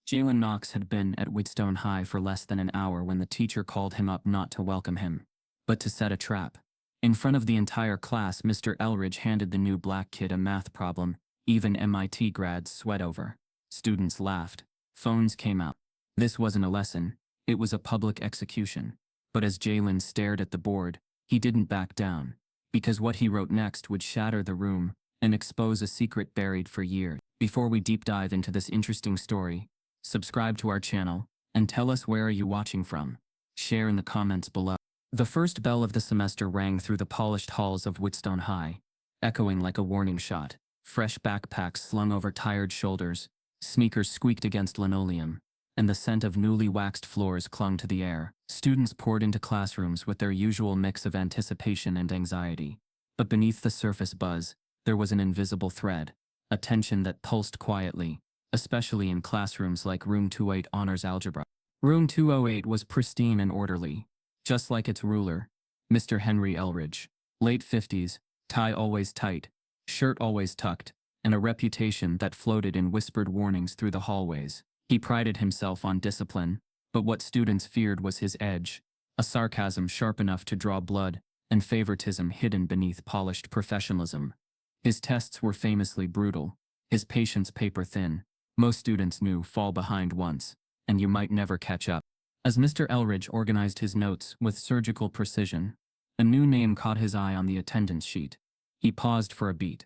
Jalen Knox had been at Wheatstone High for less than an hour when the teacher called him up not to welcome him, but to set a trap. In front of the entire class, Mr. Elridge handed the new black kid a math problem even MIT grads sweat over. Students laughed. Phones came out. This wasn't a lesson, it was a public execution. But as Jalen stared at the board, he didn't back down, because what he wrote next would shatter the room and expose a secret buried for years. Before we deep dive into this interesting story, subscribe to our channel, and tell us where are you watching from. Share in the comments below. The first bell of the semester rang through the polished halls of Wheatstone High, echoing like a warning shot. Fresh backpacks slung over tired shoulders, sneakers squeaked against linoleum, and the scent of newly waxed floors clung to the air. Students poured into classrooms with their usual mix of anticipation and anxiety. But beneath the surface buzz, there was an invisible thread, a tension that pulsed quietly, especially in classrooms like Room 208 Honors Algebra. Room 208 was pristine and orderly, just like its ruler, Mr. Henry Elridge. Late 50s, tie always tight, shirt always tucked, and a reputation that floated in whispered warnings through the hallways. He prided himself on discipline, but what students feared was his edge, a sarcasm sharp enough to draw blood, and favoritism hidden beneath polished professionalism. His tests were famously brutal, his patience paper thin. Most students knew fall behind once, and you might never catch up. As Mr. Elridge organized his notes with surgical precision, a new name caught his eye on the attendance sheet. He paused for a beat.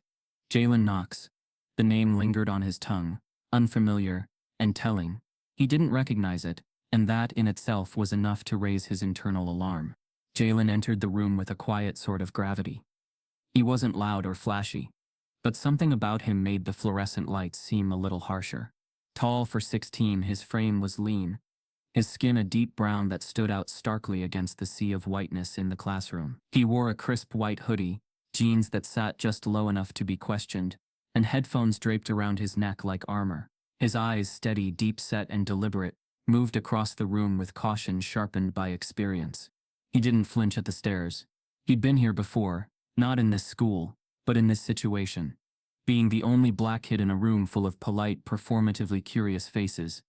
Jalen Knox. The name lingered on his tongue, unfamiliar and telling. He didn't recognize it, and that in itself was enough to raise his internal alarm. Jalen entered the room with a quiet sort of gravity. He wasn't loud or flashy, but something about him made the fluorescent lights seem a little harsher. Tall for 16, his frame was lean, his skin a deep brown that stood out starkly against the sea of whiteness in the classroom. He wore a crisp white hoodie, jeans that sat just low enough to be questioned, and headphones draped around his neck like armor. His eyes, steady, deep-set, and deliberate, moved across the room with caution sharpened by experience. He didn't flinch at the stares. He'd been here before, not in this school, but in this situation. Being the only black kid in a room full of polite, performatively curious faces.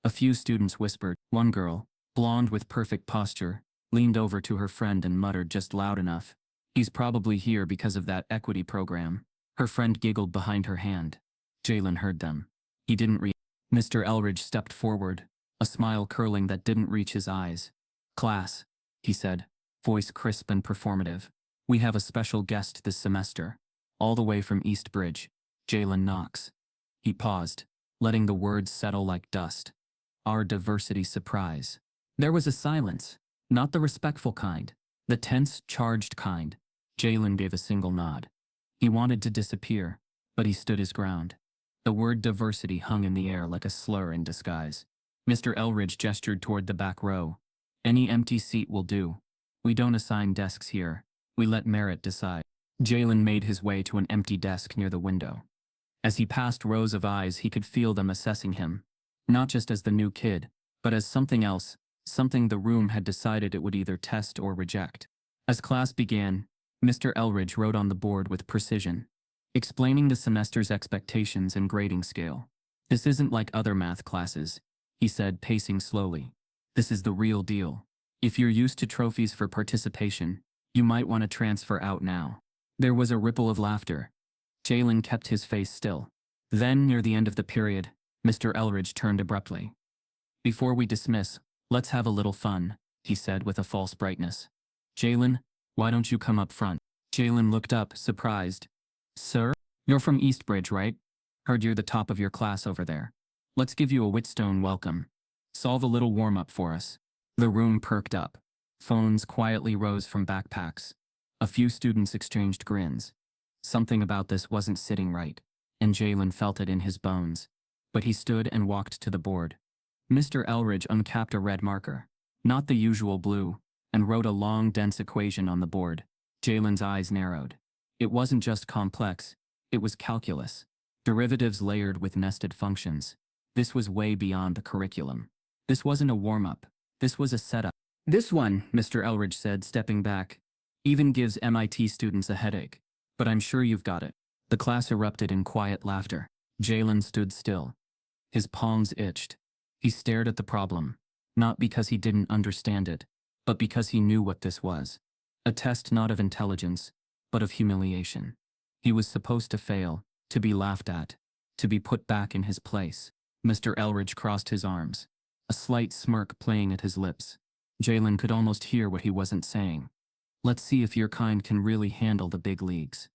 A few students whispered. One girl, blonde with perfect posture, leaned over to her friend and muttered just loud enough, "He's probably here because of that equity program." Her friend giggled behind her hand. Jalen heard them. He didn't react. Mr. Elridge stepped forward, a smile curling that didn't reach his eyes. "Class," he said, voice crisp and performative. "We have a special guest this semester. All the way from East Bridge, Jalen Knox." He paused, letting the words settle like dust. "Our diversity surprise." There was a silence, not the respectful kind, the tense, charged kind. Jalen gave a single nod. He wanted to disappear, but he stood his ground. The word diversity hung in the air like a slur in disguise. Mr. Elridge gestured toward the back row. "Any empty seat will do. We don't assign desks here. We let merit decide." Jalen made his way to an empty desk near the window. As he passed rows of eyes, he could feel them assessing him, not just as the new kid, but as something else, something the room had decided it would either test or reject. As class began, Mr. Elridge wrote on the board with precision, explaining the semester's expectations and grading scale. "This isn't like other math classes," he said, pacing slowly. "This is the real deal. If you're used to trophies for participation, you might want to transfer out now." There was a ripple of laughter. Jalen kept his face still. Then, near the end of the period, Mr. Elridge turned abruptly. "Before we dismiss, let's have a little fun," he said with a false brightness. "Jalen, why don't you come up front?" Jalen looked up, surprised. "Sir? You're from Eastbridge, right? Heard you're the top of your class over there. Let's give you a Wheatstone welcome. Solve a little warm-up for us." The room perked up. Phones quietly rose from backpacks. A few students exchanged grins. Something about this wasn't sitting right, and Jalen felt it in his bones. But he stood and walked to the board. Mr. Elridge uncapped a red marker, not the usual blue, and wrote a long, dense equation on the board. Jalen's eyes narrowed. It wasn't just complex, it was calculus. Derivatives layered with nested functions. This was way beyond the curriculum. This wasn't a warm-up. This was a setup. "This one," Mr. Elridge said, stepping back, "even gives MIT students a headache. But I'm sure you've got it." The class erupted in quiet laughter. Jalen stood still. His palms itched. He stared at the problem, not because he didn't understand it, but because he knew what this was. A test not of intelligence, but of humiliation. He was supposed to fail, to be laughed at, to be put back in his place. Mr. Elridge crossed his arms, a slight smirk playing at his lips. Jalen could almost hear what he wasn't saying. Let's see if your kind can really handle the big leagues.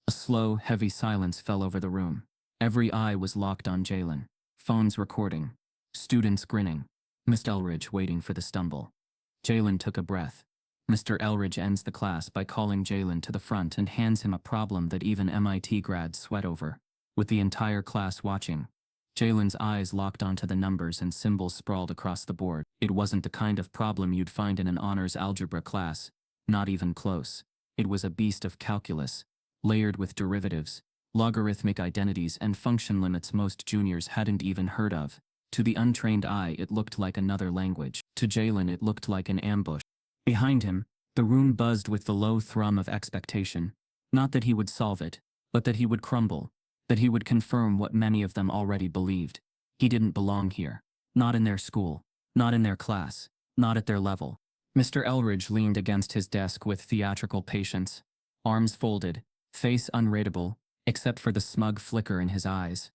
A slow, heavy silence fell over the room. Every eye was locked on Jalen. Phones recording. Students grinning. Mr. Elridge waiting for the stumble. Jalen took a breath. Mr. Elridge ends the class by calling Jalen to the front and hands him a problem that even MIT grads sweat over. With the entire class watching, Jalen's eyes locked onto the numbers and symbols sprawled across the board. It wasn't the kind of problem you'd find in an honors algebra class. Not even close. It was a beast of calculus, layered with derivatives, logarithmic identities and function limits most juniors hadn't even heard of. To the untrained eye, it looked like another language. To Jalen, it looked like an ambush. Behind him, the room buzzed with the low thrum of expectation. Not that he would solve it, but that he would crumble, that he would confirm what many of them already believed. He didn't belong here. Not in their school. Not in their class. Not at their level. Mr. Elridge leaned against his desk with theatrical patience, arms folded, face unreadable, except for the smug flicker in his eyes.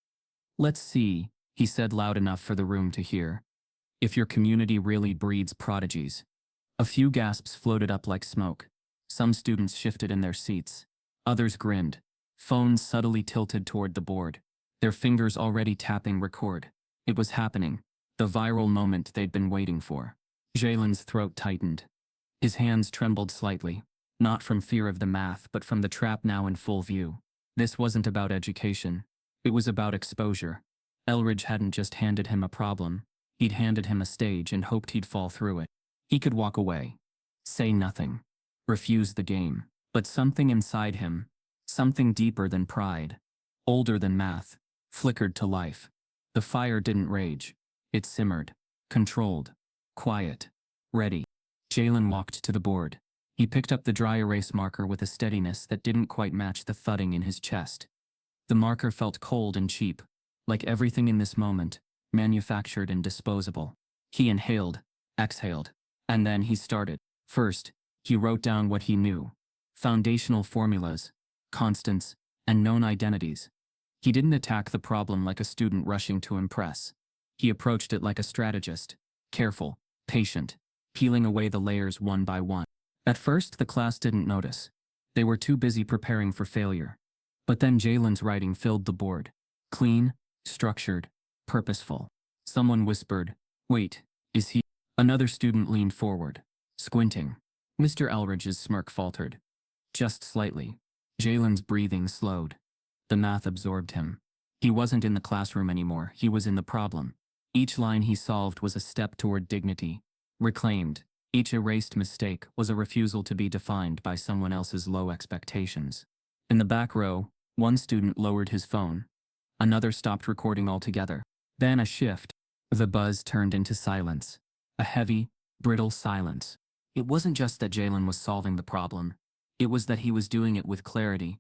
Let's see, he said loud enough for the room to hear, if your community really breeds prodigies. A few gasps floated up like smoke. Some students shifted in their seats. Others grinned, phones subtly tilted toward the board, their fingers already tapping record. It was happening, the viral moment they'd been waiting for. Jalen's throat tightened. His hands trembled slightly, not from fear of the math but from the trap now in full view. This wasn't about education. It was about exposure. Elridge hadn't just handed him a problem. He'd handed him a stage and hoped he'd fall through it. He could walk away, say nothing, refuse the game. But something inside him, something deeper than pride, older than math, flickered to life. The fire didn't rage. It simmered, controlled, quiet, ready. Jalen walked to the board. He picked up the dry erase marker with a steadiness that didn't quite match the thudding in his chest. The marker felt cold and cheap, like everything in this moment, manufactured and disposable. He inhaled, exhaled, and then he started. First, he wrote down what he knew. Foundational formulas, constants, and known identities. He didn't attack the problem like a student rushing to impress. He approached it like a strategist, careful, patient, peeling away the layers one by one. At first, the class didn't notice. They were too busy preparing for failure. But then Jalen's writing filled the board. Clean, structured, purposeful. Someone whispered, "Wait, is he?" Another student leaned forward, squinting. Mr. Elridge's smirk faltered. Just slightly. Jalen's breathing slowed. The math absorbed him. He wasn't in the classroom anymore, he was in the problem. Each line he solved was a step toward dignity, reclaimed. Each erased mistake was a refusal to be defined by someone else's low expectations. In the back row, one student lowered his phone. Another stopped recording altogether. Then a shift. The buzz turned into silence. A heavy, brittle silence. It wasn't just that Jalen was solving the problem. It was that he was doing it with clarity,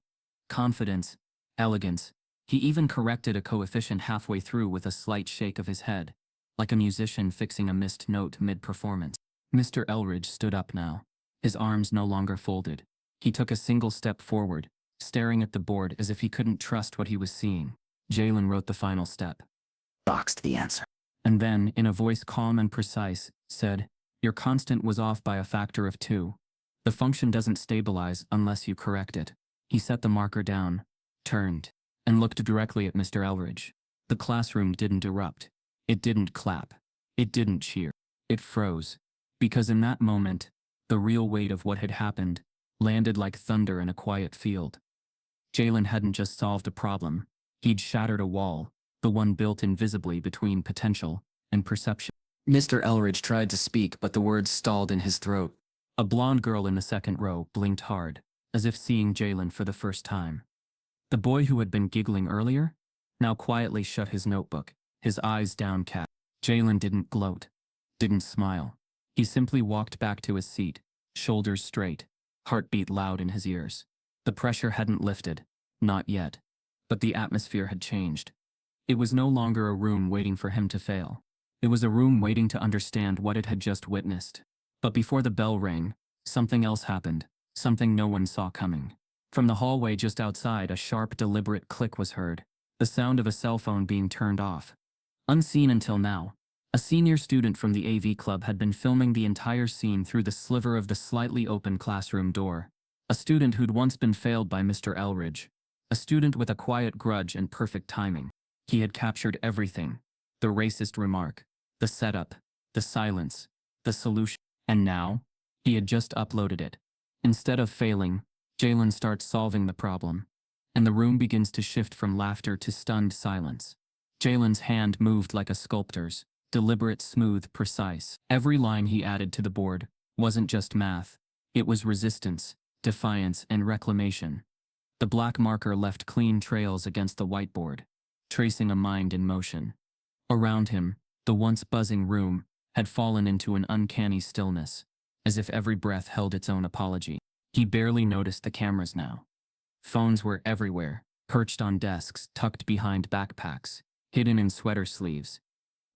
confidence, elegance. He even corrected a coefficient halfway through with a slight shake of his head, like a musician fixing a missed note mid-performance. Mr. Elridge stood up now, his arms no longer folded. He took a single step forward, staring at the board as if he couldn't trust what he was seeing. Jalen wrote the final step. Boxed the answer. And then, in a voice calm and precise, said, "Your constant was off by a factor of 2. The function doesn't stabilize unless you correct it." He set the marker down, turned, and looked directly at Mr. Elridge. The classroom didn't erupt. It didn't clap. It didn't cheer. It froze. Because in that moment, the real weight of what had happened landed like thunder in a quiet field. Jalen hadn't just solved a problem. He'd shattered a wall, the one built invisibly between potential and perception. Mr. Elridge tried to speak, but the words stalled in his throat. A blonde girl in the second row blinked hard, as if seeing Jalen for the first time. The boy who had been giggling earlier now quietly shut his notebook, his eyes downcast. Jalen didn't gloat, didn't smile. He simply walked back to his seat, shoulders straight, heartbeat loud in his ears. The pressure hadn't lifted, not yet, but the atmosphere had changed. It was no longer a room waiting for him to fail. It was a room waiting to understand what it had just witnessed. But before the bell rang, something else happened, something no one saw coming. From the hallway just outside, a sharp, deliberate click was heard, the sound of a cell phone being turned off. Unseen until now, a senior student from the AV club had been filming the entire scene through the sliver of the slightly open classroom door. A student who'd once been failed by Mr. Elridge. A student with a quiet grudge and perfect timing. He had captured everything. The racist remark, the setup, the silence, the solution. And now, he had just uploaded it. Instead of failing, Jalen starts solving the problem. And the room begins to shift from laughter to stunned silence. Jalen's hand moved like a sculptor's, deliberate, smooth, precise. Every line he added to the board wasn't just math. It was resistance, defiance, and reclamation. The black marker left clean trails against the whiteboard, tracing a mind in motion. Around him, the once buzzing room had fallen into an uncanny stillness, as if every breath held its own apology. He barely noticed the cameras now. Phones were everywhere, perched on desks, tucked behind backpacks, hidden in sweater sleeves.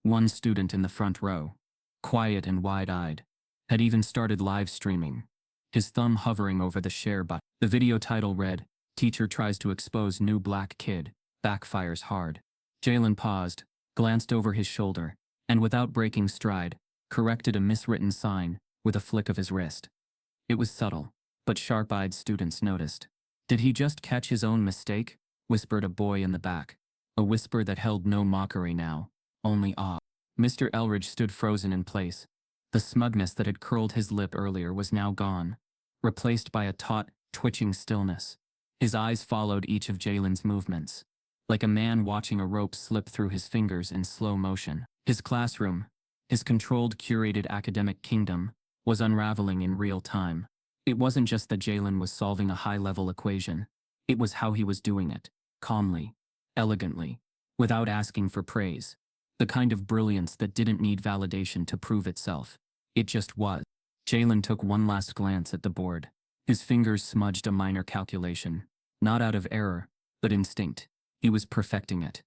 One student in the front row, quiet and wide-eyed, had even started live streaming, his thumb hovering over the share button. The video title read, "Teacher tries to expose new black kid, backfires hard." Jalen paused, glanced over his shoulder, and without breaking stride, corrected a miswritten sign with a flick of his wrist. It was subtle, but sharp-eyed students noticed. "Did he just catch his own mistake?" whispered a boy in the back, a whisper that held no mockery now, only awe. Mr. Elridge stood frozen in place. The smugness that had curled his lip earlier was now gone, replaced by a taut, twitching stillness. His eyes followed each of Jalen's movements, like a man watching a rope slip through his fingers in slow motion. His classroom, his controlled, curated academic kingdom, was unraveling in real time. It wasn't just that Jalen was solving a high-level equation. It was how he was doing it, calmly, elegantly, without asking for praise. The kind of brilliance that didn't need validation to prove itself. It just was. Jalen took one last glance at the board. His fingers smudged a minor calculation, not out of error, but instinct. He was perfecting it.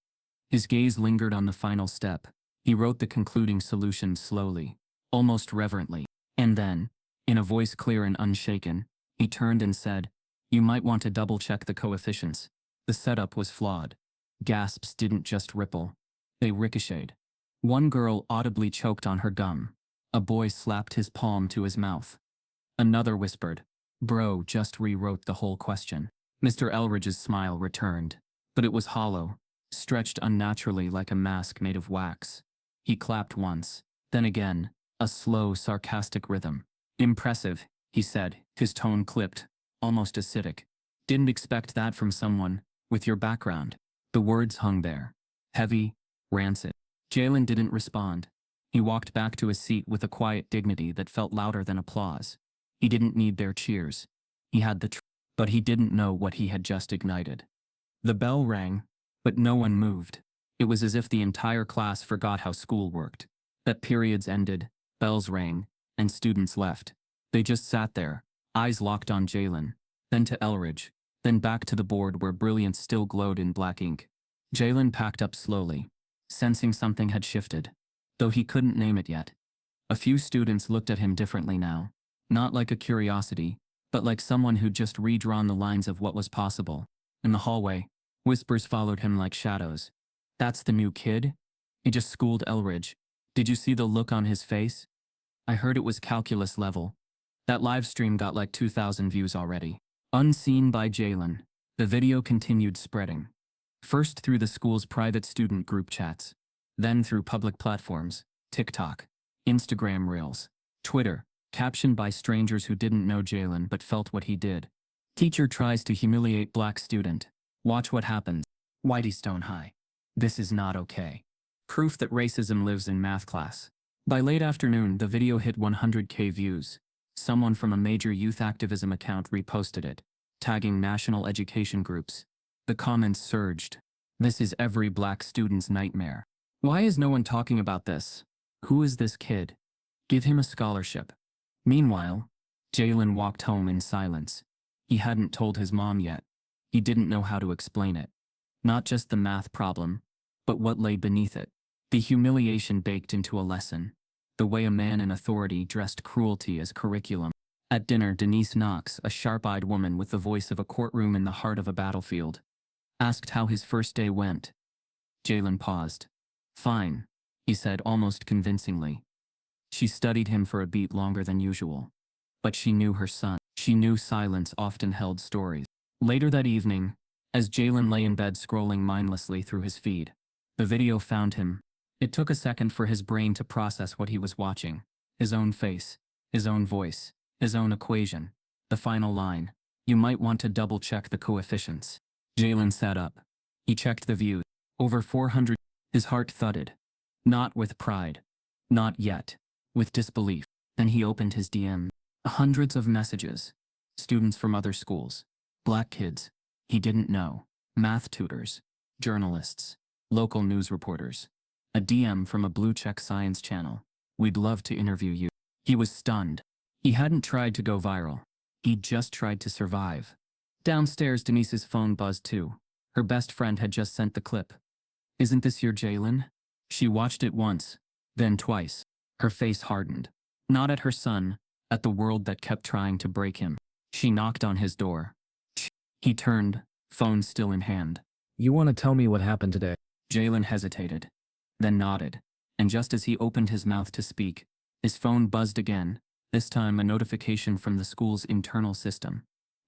His gaze lingered on the final step. He wrote the concluding solution slowly, almost reverently. And then, in a voice clear and unshaken, he turned and said, "You might want to double-check the coefficients." The setup was flawed. Gasps didn't just ripple. They ricocheted. One girl audibly choked on her gum. A boy slapped his palm to his mouth. Another whispered, "Bro just rewrote the whole question." Mr. Elridge's smile returned, but it was hollow, stretched unnaturally like a mask made of wax. He clapped once, then again, a slow, sarcastic rhythm. "Impressive," he said, his tone clipped, almost acidic. "Didn't expect that from someone with your background." The words hung there, heavy, rancid. Jalen didn't respond. He walked back to his seat with a quiet dignity that felt louder than applause. He didn't need their cheers. He had the truth, but he didn't know what he had just ignited. The bell rang, but no one moved. It was as if the entire class forgot how school worked. That periods ended, bells rang, and students left. They just sat there, eyes locked on Jalen, then to Elridge, then back to the board where brilliance still glowed in black ink. Jalen packed up slowly, sensing something had shifted, though he couldn't name it yet. A few students looked at him differently now, not like a curiosity, but like someone who'd just redrawn the lines of what was possible. In the hallway, whispers followed him like shadows. "That's the new kid? He just schooled Elridge. Did you see the look on his face? I heard it was calculus level." That live stream got like 2,000 views already. Unseen by Jalen, the video continued spreading. First through the school's private student group chats, then through public platforms, TikTok, Instagram Reels, Twitter, captioned by strangers who didn't know Jalen but felt what he did. "Teacher tries to humiliate black student. Watch what happens. Whitestone High. This is not okay." Proof that racism lives in math class. By late afternoon, the video hit 100K views. Someone from a major youth activism account reposted it, tagging national education groups. The comments surged. "This is every black student's nightmare. Why is no one talking about this? Who is this kid? Give him a scholarship." Meanwhile, Jalen walked home in silence. He hadn't told his mom yet. He didn't know how to explain it. Not just the math problem, but what lay beneath it. The humiliation baked into a lesson. The way a man in authority dressed cruelty as curriculum. At dinner, Denise Knox, a sharp-eyed woman with the voice of a courtroom in the heart of a battlefield, asked how his first day went. Jalen paused. "Fine," he said almost convincingly. She studied him for a beat longer than usual. But she knew her son. She knew silence often held stories. Later that evening, as Jalen lay in bed scrolling mindlessly through his feed, the video found him. It took a second for his brain to process what he was watching. His own face, his own voice, his own equation. The final line: "You might want to double-check the coefficients." Jalen sat up. He checked the views. Over 400. His heart thudded. Not with pride. Not yet. With disbelief. Then he opened his DM. Hundreds of messages. Students from other schools. Black kids he didn't know. Math tutors. Journalists. Local news reporters. A DM from a blue-check science channel. "We'd love to interview you." He was stunned. He hadn't tried to go viral. He'd just tried to survive. Downstairs, Denise's phone buzzed too. Her best friend had just sent the clip. "Isn't this your Jalen?" She watched it once, then twice. Her face hardened. Not at her son, at the world that kept trying to break him. She knocked on his door. He turned, phone still in hand. "You want to tell me what happened today?" Jalen hesitated, then nodded, and just as he opened his mouth to speak, his phone buzzed again, this time a notification from the school's internal system.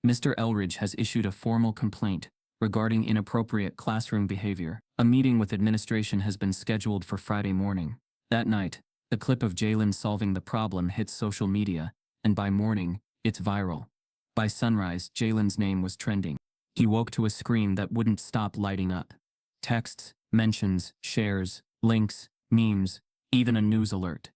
Mr. Elridge has issued a formal complaint regarding inappropriate classroom behavior. A meeting with administration has been scheduled for Friday morning. That night, the clip of Jalen solving the problem hits social media, and by morning, it's viral. By sunrise, Jalen's name was trending. He woke to a screen that wouldn't stop lighting up. Texts, mentions, shares, links, memes, even a news alert.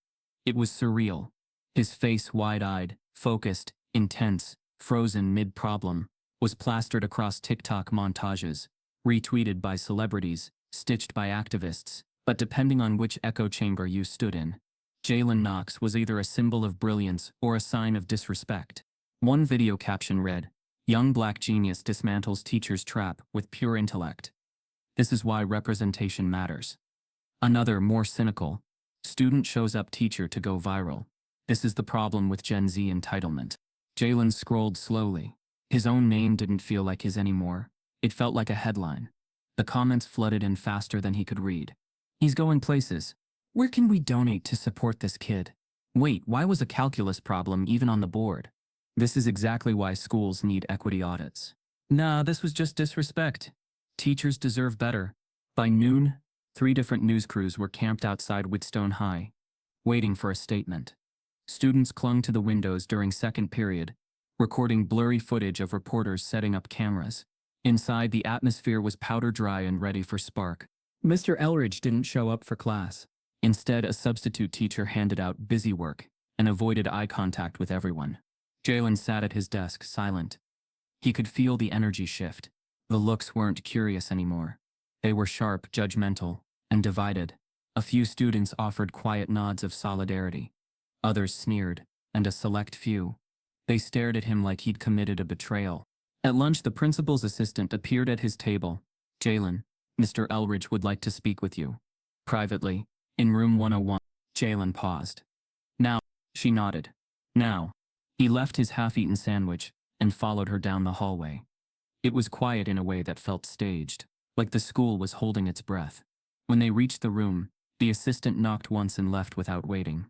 It was surreal. His face, wide-eyed, focused, intense, frozen mid-problem, was plastered across TikTok montages, retweeted by celebrities, stitched by activists, but depending on which echo chamber you stood in, Jalen Knox was either a symbol of brilliance or a sign of disrespect. One video caption read, "Young black genius dismantles teacher's trap with pure intellect. This is why representation matters." Another, more cynical, "Student shows up teacher to go viral. This is the problem with Gen Z entitlement." Jalen scrolled slowly. His own name didn't feel like his anymore. It felt like a headline. The comments flooded in faster than he could read. "He's going places. Where can we donate to support this kid? Wait, why was a calculus problem even on the board? This is exactly why schools need equity audits. Nah, this was just disrespect. Teachers deserve better." By noon, 3 different news crews were camped outside Whitstone High, waiting for a statement. Students clung to the windows during second period, recording blurry footage of reporters setting up cameras. Inside, the atmosphere was powder dry and ready for spark. Mr. Elridge didn't show up for class. Instead, a substitute teacher handed out busy work and avoided eye contact with everyone. Jalen sat at his desk, silent. He could feel the energy shift. The looks weren't curious anymore. They were sharp, judgmental, and divided. A few students offered quiet nods of solidarity. Others sneered, and a select few. They stared at him like he'd committed a betrayal. At lunch, the principal's assistant appeared at his table. "Jalen, Mr. Elridge would like to speak with you. Privately, in room 101. Jalen paused. "Now," she nodded. "Now." He left his half-eaten sandwich and followed her down the hallway. It was quiet in a way that felt staged, like the school was holding its breath. When they reached the room, the assistant knocked once and left without waiting.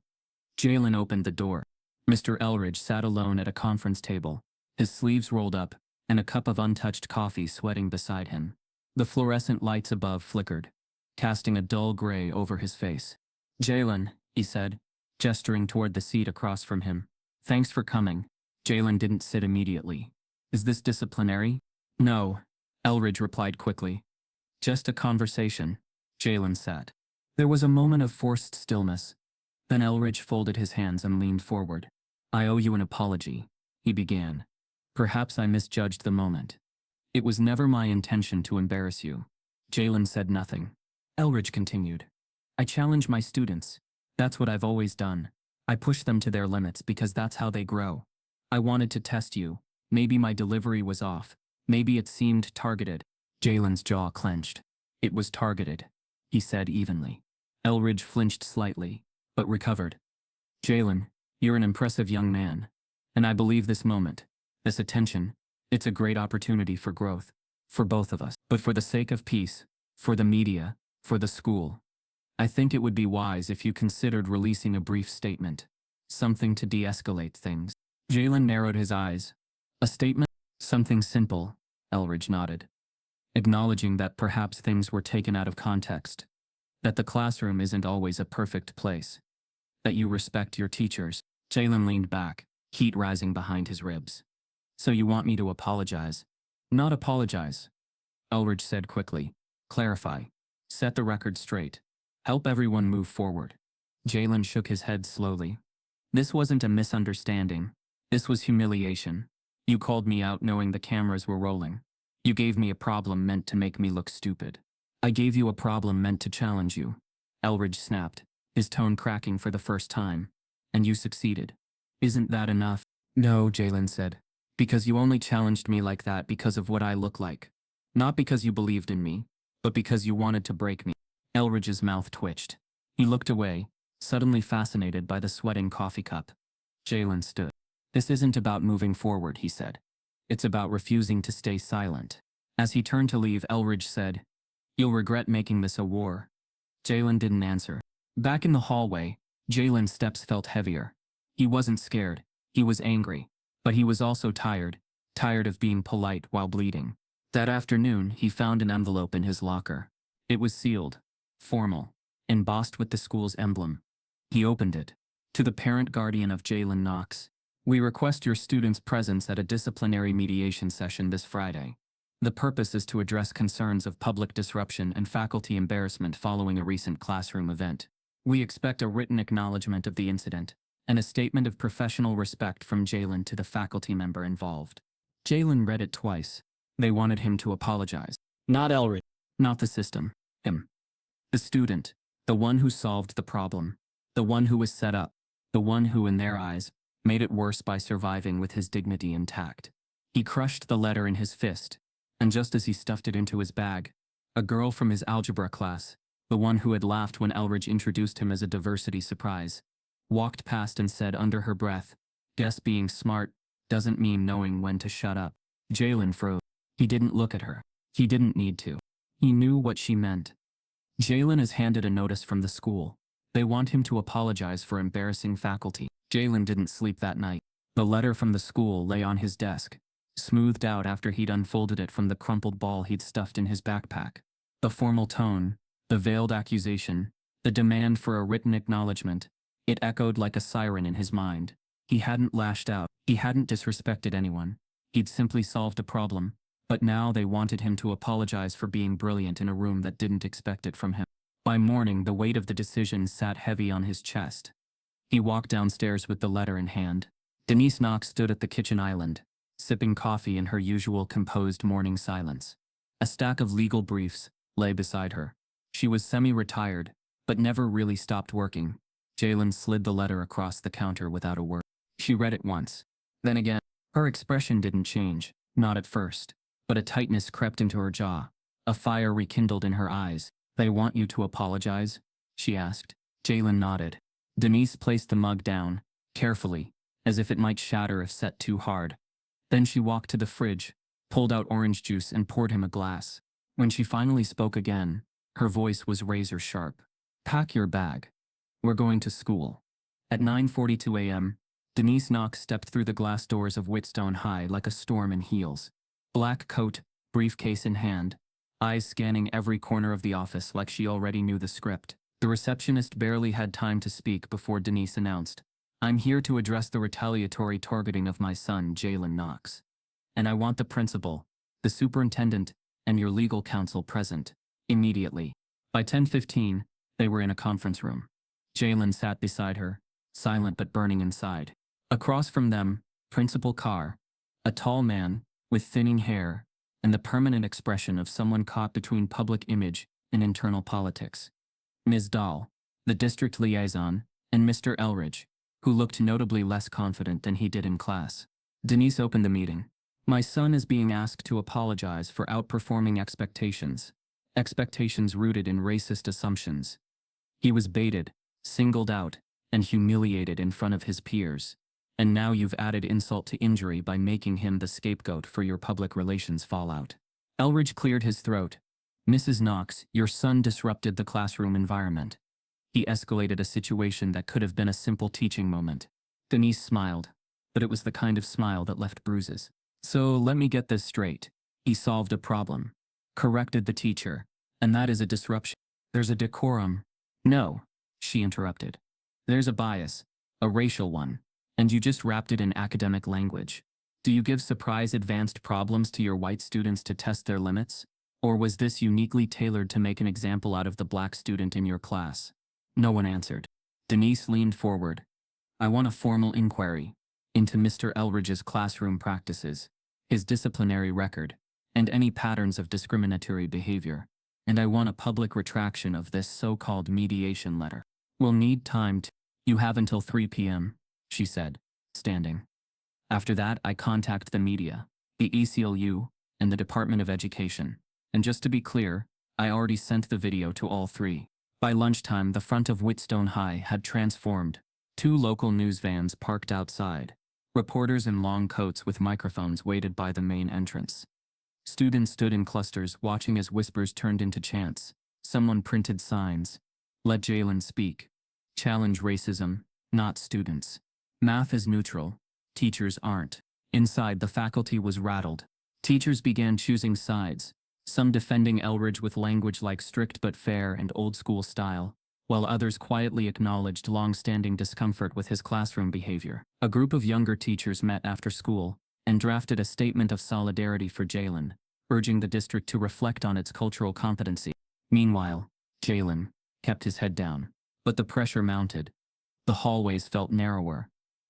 Jalen opened the door. Mr. Elridge sat alone at a conference table, his sleeves rolled up, and a cup of untouched coffee sweating beside him. The fluorescent lights above flickered, casting a dull gray over his face. "Jalen," he said, gesturing toward the seat across from him. "Thanks for coming." Jalen didn't sit immediately. "Is this disciplinary?" "No," Elridge replied quickly. "Just a conversation." Jalen sat. There was a moment of forced stillness. Then Elridge folded his hands and leaned forward. "I owe you an apology," he began. "Perhaps I misjudged the moment. It was never my intention to embarrass you." Jalen said nothing. Elridge continued. "I challenge my students. That's what I've always done. I push them to their limits because that's how they grow. I wanted to test you. Maybe my delivery was off. Maybe it seemed targeted." Jalen's jaw clenched. "It was targeted," he said evenly. Elridge flinched slightly, but recovered. Jalen, you're an impressive young man. And I believe this moment, this attention, it's a great opportunity for growth. For both of us. But for the sake of peace, for the media, for the school, I think it would be wise if you considered releasing a brief statement. Something to de-escalate things. Jalen narrowed his eyes. A statement? Something simple, Elridge nodded. Acknowledging that perhaps things were taken out of context. That the classroom isn't always a perfect place. That you respect your teachers. Jalen leaned back, heat rising behind his ribs. So you want me to apologize? Not apologize, Elridge said quickly. Clarify. Set the record straight. Help everyone move forward. Jalen shook his head slowly. This wasn't a misunderstanding. This was humiliation. You called me out knowing the cameras were rolling. You gave me a problem meant to make me look stupid. I gave you a problem meant to challenge you. Elridge snapped, his tone cracking for the first time. And you succeeded. Isn't that enough? No, Jalen said. Because you only challenged me like that because of what I look like. Not because you believed in me, but because you wanted to break me. Elridge's mouth twitched. He looked away, suddenly fascinated by the sweating coffee cup. Jalen stood. This isn't about moving forward, he said. It's about refusing to stay silent. As he turned to leave, Elridge said, You'll regret making this a war. Jalen didn't answer. Back in the hallway, Jalen's steps felt heavier. He wasn't scared. He was angry. But he was also tired of being polite while bleeding. That afternoon, he found an envelope in his locker. It was sealed, formal, embossed with the school's emblem. He opened it. To the parent guardian of Jalen Knox, we request your student's presence at a disciplinary mediation session this Friday. The purpose is to address concerns of public disruption and faculty embarrassment following a recent classroom event. We expect a written acknowledgement of the incident and a statement of professional respect from Jalen to the faculty member involved. Jalen read it twice. They wanted him to apologize. Not Elridge. Not the system. Him. The student. The one who solved the problem. The one who was set up. The one who, in their eyes, made it worse by surviving with his dignity intact. He crushed the letter in his fist, and just as he stuffed it into his bag, a girl from his algebra class, the one who had laughed when Elridge introduced him as a diversity surprise, walked past and said under her breath, Guess being smart doesn't mean knowing when to shut up. Jalen froze. He didn't look at her. He didn't need to. He knew what she meant. Jalen is handed a notice from the school. They want him to apologize for embarrassing faculty. Jalen didn't sleep that night. The letter from the school lay on his desk, smoothed out after he'd unfolded it from the crumpled ball he'd stuffed in his backpack. The formal tone, the veiled accusation, the demand for a written acknowledgement, it echoed like a siren in his mind. He hadn't lashed out. He hadn't disrespected anyone. He'd simply solved a problem. But now they wanted him to apologize for being brilliant in a room that didn't expect it from him. By morning, the weight of the decision sat heavy on his chest. He walked downstairs with the letter in hand. Denise Knox stood at the kitchen island, sipping coffee in her usual composed morning silence. A stack of legal briefs lay beside her. She was semi-retired, but never really stopped working. Jalen slid the letter across the counter without a word. She read it once. Then again. Her expression didn't change, not at first. But a tightness crept into her jaw. A fire rekindled in her eyes. They want you to apologize? She asked. Jalen nodded. Denise placed the mug down, carefully, as if it might shatter if set too hard. Then she walked to the fridge, pulled out orange juice and poured him a glass. When she finally spoke again, her voice was razor sharp. Pack your bag. We're going to school. At 9:42 a.m., Denise Knox stepped through the glass doors of Whitstone High like a storm in heels. Black coat, briefcase in hand, eyes scanning every corner of the office like she already knew the script. The receptionist barely had time to speak before Denise announced, I'm here to address the retaliatory targeting of my son, Jalen Knox. And I want the principal, the superintendent, and your legal counsel present, immediately. By 10:15, they were in a conference room. Jalen sat beside her, silent but burning inside. Across from them, Principal Carr, a tall man, with thinning hair, and the permanent expression of someone caught between public image and internal politics. Ms. Dahl, the district liaison, and Mr. Elridge, who looked notably less confident than he did in class. Denise opened the meeting. My son is being asked to apologize for outperforming expectations. Expectations rooted in racist assumptions. He was baited, singled out, and humiliated in front of his peers. And now you've added insult to injury by making him the scapegoat for your public relations fallout. Elridge cleared his throat. Mrs. Knox, your son disrupted the classroom environment. He escalated a situation that could have been a simple teaching moment. Denise smiled, but it was the kind of smile that left bruises. So let me get this straight. He solved a problem, corrected the teacher, and that is a disruption. There's a decorum. No, she interrupted. There's a bias, a racial one, and you just wrapped it in academic language. Do you give surprise advanced problems to your white students to test their limits? Or was this uniquely tailored to make an example out of the black student in your class? No one answered. Denise leaned forward. I want a formal inquiry into Mr. Elridge's classroom practices, his disciplinary record, and any patterns of discriminatory behavior. And I want a public retraction of this so-called mediation letter. We'll need time to— You have until 3 p.m., she said, standing. After that, I contact the media, the ACLU, and the Department of Education. And just to be clear, I already sent the video to all three. By lunchtime, the front of Whitstone High had transformed. 2 local news vans parked outside. Reporters in long coats with microphones waited by the main entrance. Students stood in clusters, watching as whispers turned into chants. Someone printed signs. Let Jalen speak. Challenge racism, not students. Math is neutral. Teachers aren't. Inside, the faculty was rattled. Teachers began choosing sides, some defending Elridge with language like strict but fair and old-school style, while others quietly acknowledged long-standing discomfort with his classroom behavior. A group of younger teachers met after school and drafted a statement of solidarity for Jalen, urging the district to reflect on its cultural competency. Meanwhile, Jalen kept his head down, but the pressure mounted. The hallways felt narrower.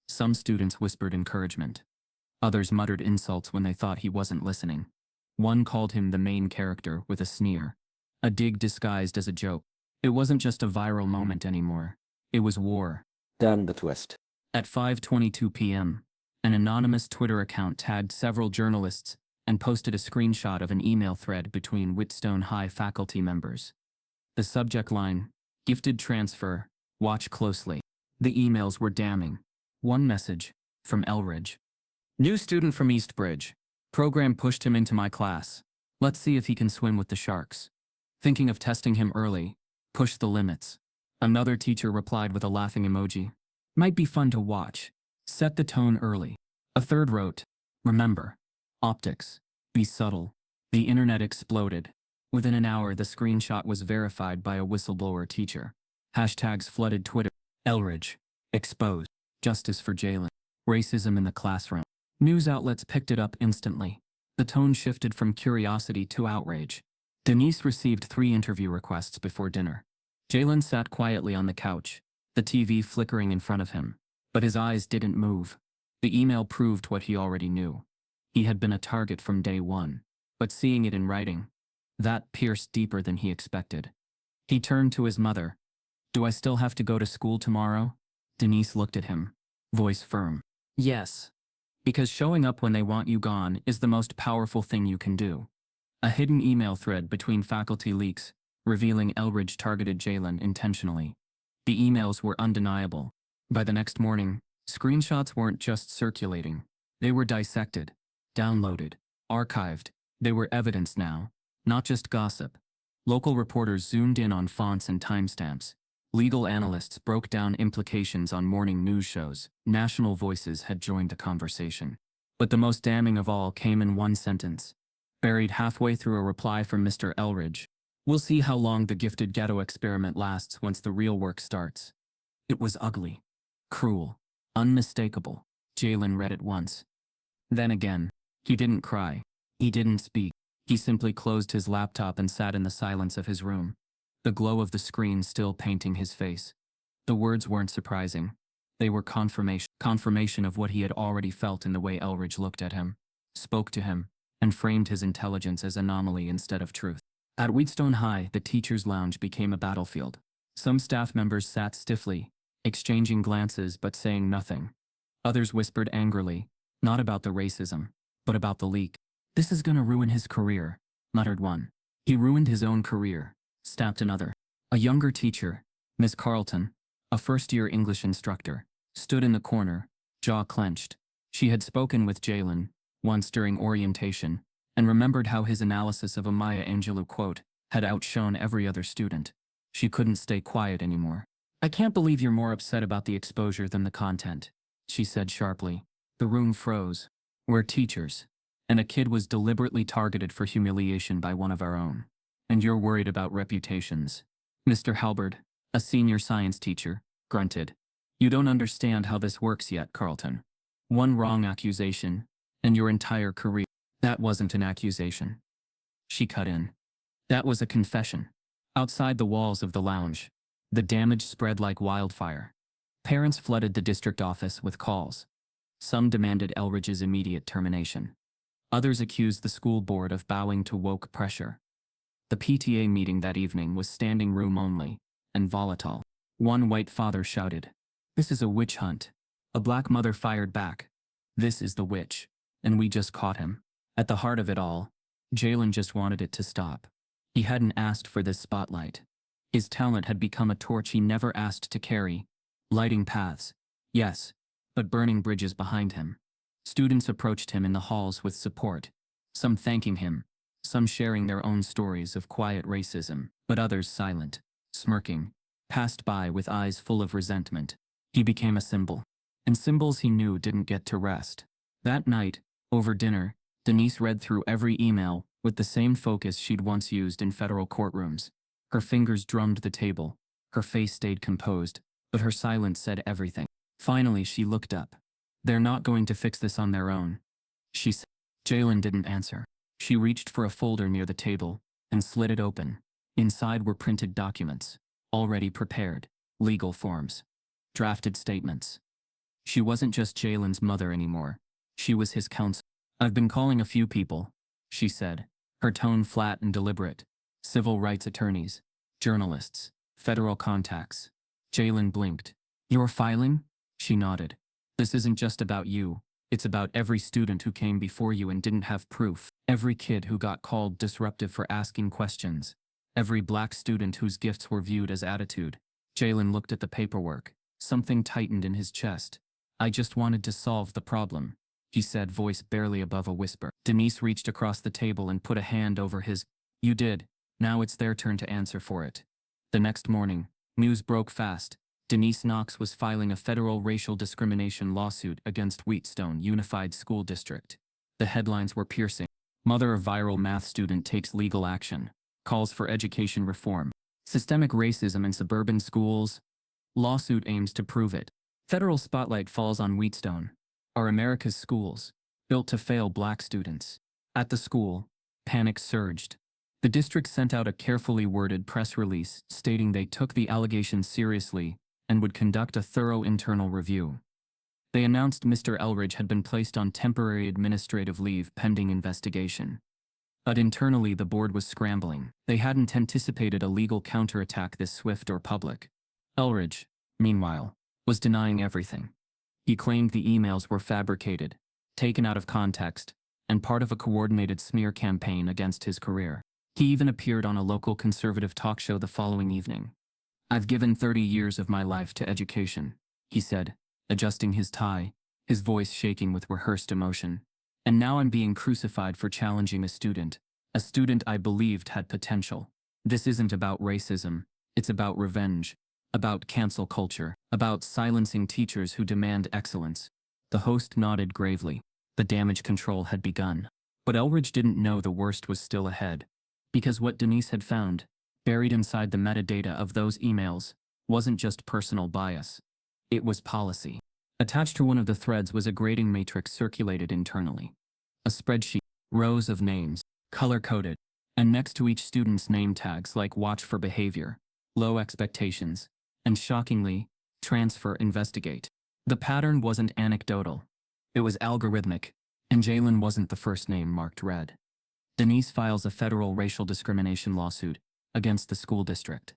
Some students whispered encouragement. Others muttered insults when they thought he wasn't listening. One called him the main character with a sneer, a dig disguised as a joke. It wasn't just a viral moment anymore. It was war. Then the twist. At 5:22 p.m., an anonymous Twitter account tagged several journalists and posted a screenshot of an email thread between Whitstone High faculty members. The subject line, "Gifted transfer, watch closely." The emails were damning. One message, from Elridge. New student from Eastbridge. Program pushed him into my class. Let's see if he can swim with the sharks. Thinking of testing him early. Push the limits. Another teacher replied with a laughing emoji. Might be fun to watch. Set the tone early. A third wrote, remember, optics. Be subtle. The internet exploded. Within an hour, the screenshot was verified by a whistleblower teacher. Hashtags flooded Twitter. Elridge. Exposed. Justice for Jalen. Racism in the classroom. News outlets picked it up instantly. The tone shifted from curiosity to outrage. Denise received 3 interview requests before dinner. Jalen sat quietly on the couch, the TV flickering in front of him, but his eyes didn't move. The email proved what he already knew. He had been a target from day one, but seeing it in writing, that pierced deeper than he expected. He turned to his mother. Do I still have to go to school tomorrow? Denise looked at him, voice firm. Yes. Because showing up when they want you gone is the most powerful thing you can do. A hidden email thread between faculty leaks, revealing Elridge targeted Jalen intentionally. The emails were undeniable. By the next morning, screenshots weren't just circulating. They were dissected, downloaded, archived. They were evidence now, not just gossip. Local reporters zoomed in on fonts and timestamps. Legal analysts broke down implications on morning news shows. National voices had joined the conversation. But the most damning of all came in one sentence. Buried halfway through a reply from Mr. Elridge. We'll see how long the gifted ghetto experiment lasts once the real work starts. It was ugly, cruel, unmistakable. Jalen read it once. Then again, he didn't cry. He didn't speak. He simply closed his laptop and sat in the silence of his room, the glow of the screen still painting his face. The words weren't surprising. They were confirmation of what he had already felt in the way Elridge looked at him, spoke to him, and framed his intelligence as anomaly instead of truth. At Wheatstone High, the teacher's lounge became a battlefield. Some staff members sat stiffly, exchanging glances but saying nothing. Others whispered angrily, not about the racism, but about the leak. This is gonna ruin his career, muttered one. He ruined his own career, snapped another. A younger teacher, Miss Carlton, a first-year English instructor, stood in the corner, jaw clenched. She had spoken with Jalen once during orientation and remembered how his analysis of a Maya Angelou quote had outshone every other student. She couldn't stay quiet anymore. "I can't believe you're more upset about the exposure than the content," she said sharply. The room froze. "We're teachers, and a kid was deliberately targeted for humiliation by one of our own. And you're worried about reputations." Mr. Halberd, a senior science teacher, grunted. "You don't understand how this works yet, Carlton. One wrong accusation, and your entire career." "That wasn't an accusation," she cut in. "That was a confession." Outside the walls of the lounge, the damage spread like wildfire. Parents flooded the district office with calls. Some demanded Elridge's immediate termination. Others accused the school board of bowing to woke pressure. The PTA meeting that evening was standing room only, and volatile. One white father shouted, "This is a witch hunt." A black mother fired back, "This is the witch, and we just caught him." At the heart of it all, Jalen just wanted it to stop. He hadn't asked for this spotlight. His talent had become a torch he never asked to carry, lighting paths, yes, but burning bridges behind him. Students approached him in the halls with support, some thanking him, some sharing their own stories of quiet racism, but others silent, smirking, passed by with eyes full of resentment. He became a symbol, and symbols he knew didn't get to rest. That night, over dinner, Denise read through every email with the same focus she'd once used in federal courtrooms. Her fingers drummed the table, her face stayed composed, but her silence said everything. Finally, she looked up. "They're not going to fix this on their own," she said. Jalen didn't answer. She reached for a folder near the table and slid it open. Inside were printed documents, already prepared, legal forms, drafted statements. She wasn't just Jalen's mother anymore. She was his counsel. "I've been calling a few people," she said, her tone flat and deliberate. "Civil rights attorneys, journalists, federal contacts." Jalen blinked. "You're filing?" She nodded. "This isn't just about you. It's about every student who came before you and didn't have proof. Every kid who got called disruptive for asking questions. Every black student whose gifts were viewed as attitude." Jalen looked at the paperwork. Something tightened in his chest. "I just wanted to solve the problem," he said, voice barely above a whisper. Denise reached across the table and put a hand over his. "You did. Now it's their turn to answer for it." The next morning, news broke fast. Denise Knox was filing a federal racial discrimination lawsuit against Wheatstone Unified School District. The headlines were piercing. "Mother of viral math student takes legal action. Calls for education reform. Systemic racism in suburban schools. Lawsuit aims to prove it." Federal spotlight falls on Wheatstone, are America's schools, built to fail black students. At the school, panic surged. The district sent out a carefully worded press release stating they took the allegations seriously and would conduct a thorough internal review. They announced Mr. Elridge had been placed on temporary administrative leave pending investigation. But internally the board was scrambling. They hadn't anticipated a legal counterattack this swift or public. Elridge, meanwhile, was denying everything. He claimed the emails were fabricated, taken out of context, and part of a coordinated smear campaign against his career. He even appeared on a local conservative talk show the following evening. "I've given 30 years of my life to education," he said, adjusting his tie, his voice shaking with rehearsed emotion. "And now I'm being crucified for challenging a student I believed had potential. This isn't about racism, it's about revenge, about cancel culture, about silencing teachers who demand excellence." The host nodded gravely. The damage control had begun. But Elridge didn't know the worst was still ahead. Because what Denise had found, buried inside the metadata of those emails, wasn't just personal bias. It was policy. Attached to one of the threads was a grading matrix circulated internally. A spreadsheet, rows of names, color-coded, and next to each student's name tags like watch for behavior, low expectations, and shockingly, transfer investigate. The pattern wasn't anecdotal. It was algorithmic, and Jalen wasn't the first name marked red. Denise files a federal racial discrimination lawsuit against the school district.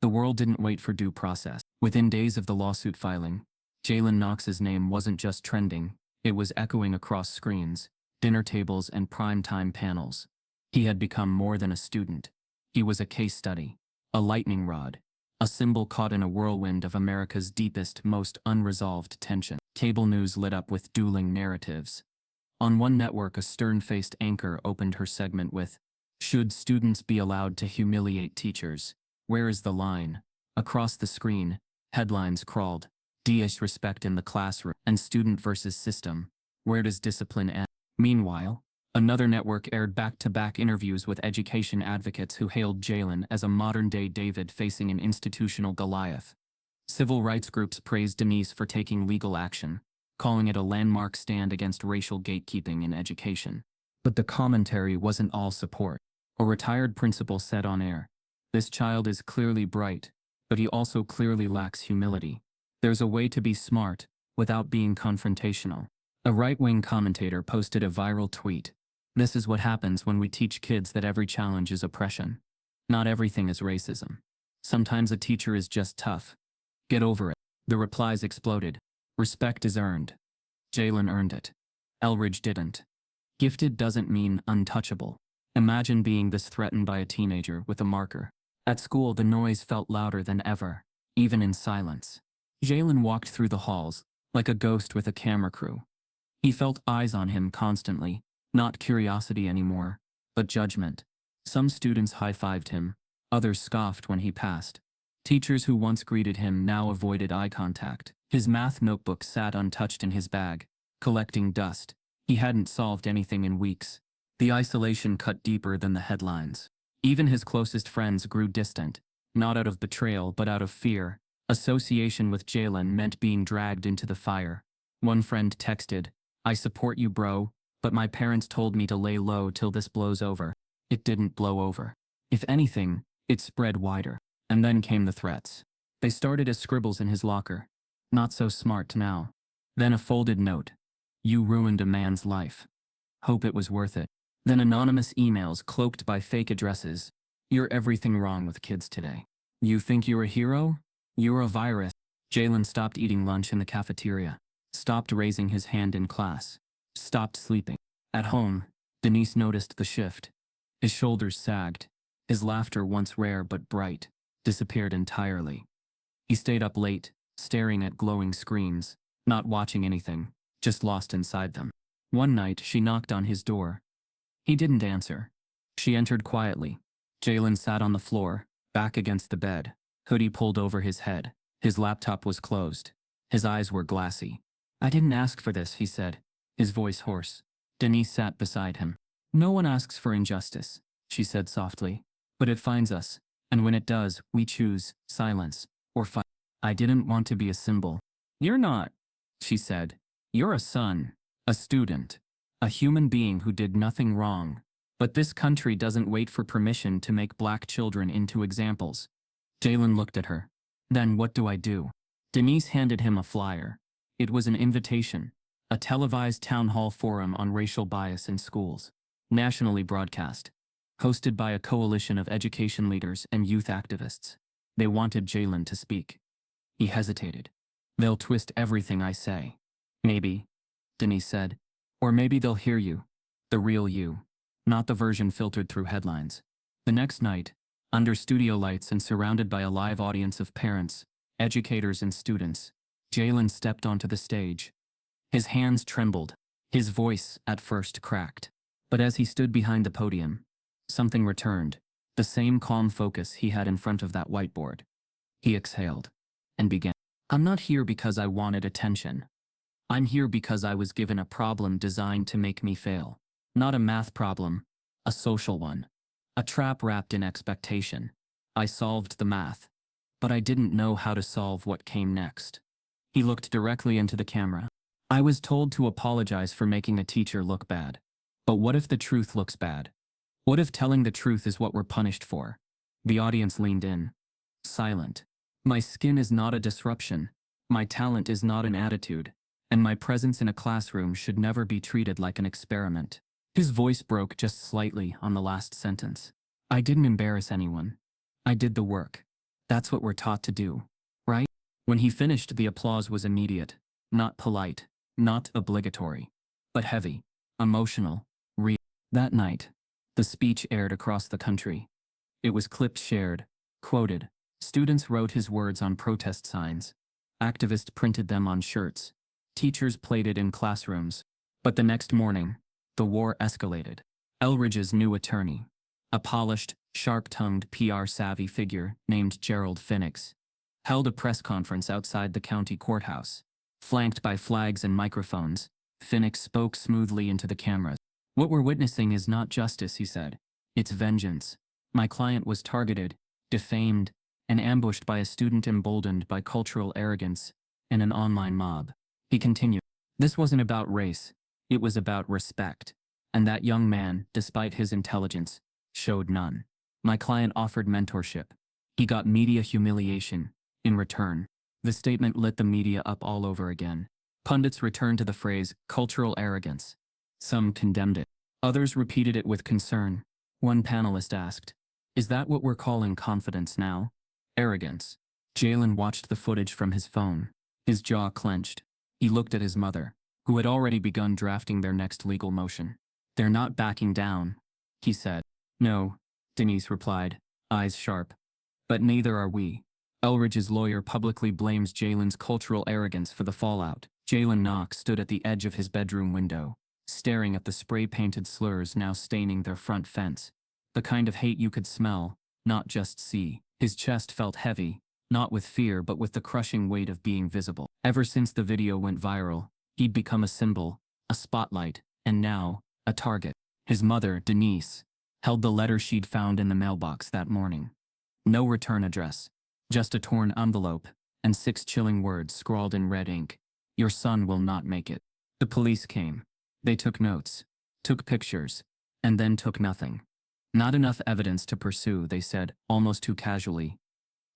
The world didn't wait for due process. Within days of the lawsuit filing, Jalen Knox's name wasn't just trending, it was echoing across screens, dinner tables, and primetime panels. He had become more than a student. He was a case study, a lightning rod, a symbol caught in a whirlwind of America's deepest, most unresolved tension. Cable news lit up with dueling narratives. On one network, a stern-faced anchor opened her segment with, "Should students be allowed to humiliate teachers? Where is the line?" Across the screen, headlines crawled, "Disrespect in the classroom," and "Student versus system. Where does discipline end?" Meanwhile, another network aired back-to-back interviews with education advocates who hailed Jalen as a modern-day David facing an institutional Goliath. Civil rights groups praised Denise for taking legal action, calling it a landmark stand against racial gatekeeping in education. But the commentary wasn't all support. A retired principal said on air, "This child is clearly bright, but he also clearly lacks humility. There's a way to be smart without being confrontational." A right-wing commentator posted a viral tweet. "This is what happens when we teach kids that every challenge is oppression. Not everything is racism. Sometimes a teacher is just tough. Get over it." The replies exploded. Respect is earned. Jalen earned it. Elridge didn't. Gifted doesn't mean untouchable. Imagine being this threatened by a teenager with a marker. At school, the noise felt louder than ever, even in silence. Jalen walked through the halls, like a ghost with a camera crew. He felt eyes on him constantly, not curiosity anymore, but judgment. Some students high-fived him, others scoffed when he passed. Teachers who once greeted him now avoided eye contact. His math notebook sat untouched in his bag, collecting dust. He hadn't solved anything in weeks. The isolation cut deeper than the headlines. Even his closest friends grew distant, not out of betrayal but out of fear. Association with Jalen meant being dragged into the fire. One friend texted, "I support you, bro, but my parents told me to lay low till this blows over." It didn't blow over. If anything, it spread wider. And then came the threats. They started as scribbles in his locker. "Not so smart now." Then a folded note. "You ruined a man's life. Hope it was worth it." Then anonymous emails cloaked by fake addresses. "You're everything wrong with kids today. You think you're a hero? You're a virus." Jalen stopped eating lunch in the cafeteria. Stopped raising his hand in class. Stopped sleeping. At home, Denise noticed the shift. His shoulders sagged. His laughter, once rare but bright, disappeared entirely. He stayed up late, staring at glowing screens, not watching anything, just lost inside them. One night, she knocked on his door. He didn't answer. She entered quietly. Jalen sat on the floor, back against the bed, hoodie pulled over his head. His laptop was closed. His eyes were glassy. "I didn't ask for this," he said, his voice hoarse. Denise sat beside him. "No one asks for injustice," she said softly, "but it finds us. And when it does, we choose silence or fight." "I didn't want to be a symbol." "You're not," she said. "You're a son, a student, a human being who did nothing wrong. But this country doesn't wait for permission to make black children into examples." Jalen looked at her. "Then what do I do?" Denise handed him a flyer. It was an invitation, a televised town hall forum on racial bias in schools, nationally broadcast, hosted by a coalition of education leaders and youth activists. They wanted Jalen to speak. He hesitated. "They'll twist everything I say." "Maybe," Denise said. "Or maybe they'll hear you, the real you, not the version filtered through headlines." The next night, under studio lights and surrounded by a live audience of parents, educators and students, Jalen stepped onto the stage. His hands trembled. His voice, at first, cracked. But as he stood behind the podium, something returned, the same calm focus he had in front of that whiteboard. He exhaled and began. "I'm not here because I wanted attention. I'm here because I was given a problem designed to make me fail. Not a math problem, a social one. A trap wrapped in expectation. I solved the math, but I didn't know how to solve what came next." He looked directly into the camera. "I was told to apologize for making a teacher look bad. But what if the truth looks bad? What if telling the truth is what we're punished for?" The audience leaned in, silent. "My skin is not a disruption. My talent is not an attitude. And my presence in a classroom should never be treated like an experiment." His voice broke just slightly on the last sentence. "I didn't embarrass anyone. I did the work. That's what we're taught to do, right?" When he finished, the applause was immediate, not polite, not obligatory, but heavy, emotional, real. That night, the speech aired across the country. It was clipped, shared, quoted, Students wrote his words on protest signs. Activists printed them on shirts. Teachers played it in classrooms. But the next morning, the war escalated. Elridge's new attorney, a polished, sharp-tongued PR-savvy figure named Gerald Phoenix, held a press conference outside the county courthouse. Flanked by flags and microphones, Phoenix spoke smoothly into the cameras. "What we're witnessing is not justice," he said. "It's vengeance. My client was targeted, defamed, and ambushed by a student emboldened by cultural arrogance and an online mob." He continued, "This wasn't about race. It was about respect. And that young man, despite his intelligence, showed none. My client offered mentorship. He got media humiliation in return." The statement lit the media up all over again. Pundits returned to the phrase cultural arrogance. Some condemned it. Others repeated it with concern. One panelist asked, "Is that what we're calling confidence now? Arrogance?" Jalen watched the footage from his phone. His jaw clenched. He looked at his mother, who had already begun drafting their next legal motion. "They're not backing down," he said. "No," Denise replied, eyes sharp. "But neither are we." Elridge's lawyer publicly blames Jalen's cultural arrogance for the fallout. Jalen Knox stood at the edge of his bedroom window, staring at the spray-painted slurs now staining their front fence. The kind of hate you could smell, not just see. His chest felt heavy, not with fear but with the crushing weight of being visible. Ever since the video went viral, he'd become a symbol, a spotlight, and now, a target. His mother, Denise, held the letter she'd found in the mailbox that morning. No return address, just a torn envelope, and 6 chilling words scrawled in red ink. "Your son will not make it." The police came. They took notes, took pictures, and then took nothing. "Not enough evidence to pursue," they said, almost too casually.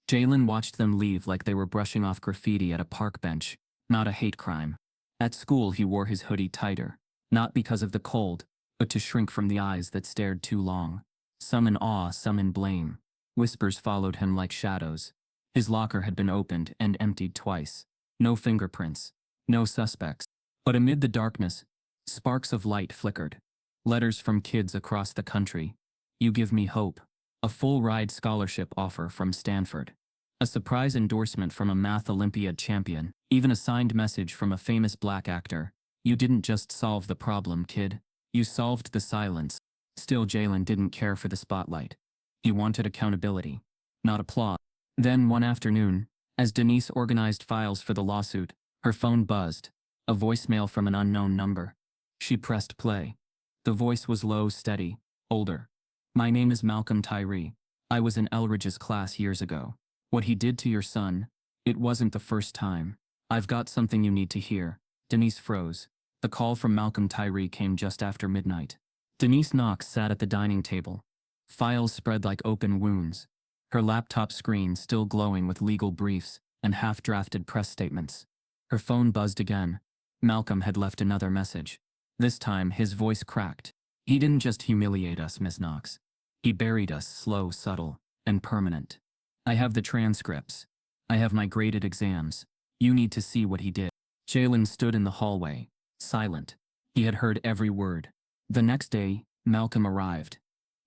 Jalen watched them leave like they were brushing off graffiti at a park bench, not a hate crime. At school he wore his hoodie tighter, not because of the cold, but to shrink from the eyes that stared too long. Some in awe, some in blame. Whispers followed him like shadows. His locker had been opened and emptied twice. No fingerprints, no suspects. But amid the darkness, sparks of light flickered. Letters from kids across the country. "You give me hope." A full-ride scholarship offer from Stanford. A surprise endorsement from a math Olympiad champion. Even a signed message from a famous black actor. "You didn't just solve the problem, kid. You solved the silence." Still, Jalen didn't care for the spotlight. He wanted accountability, not applause. Then one afternoon, as Denise organized files for the lawsuit, her phone buzzed. A voicemail from an unknown number. She pressed play. The voice was low, steady, older. "My name is Malcolm Tyree. I was in Elridge's class years ago. What he did to your son, it wasn't the first time. I've got something you need to hear." Denise froze. The call from Malcolm Tyree came just after midnight. Denise Knox sat at the dining table. Files spread like open wounds. Her laptop screen still glowing with legal briefs and half-drafted press statements. Her phone buzzed again. Malcolm had left another message. This time, his voice cracked. "He didn't just humiliate us, Miss Knox. He buried us, slow, subtle, and permanent. I have the transcripts. I have my graded exams. You need to see what he did." Jalen stood in the hallway, silent. He had heard every word. The next day, Malcolm arrived.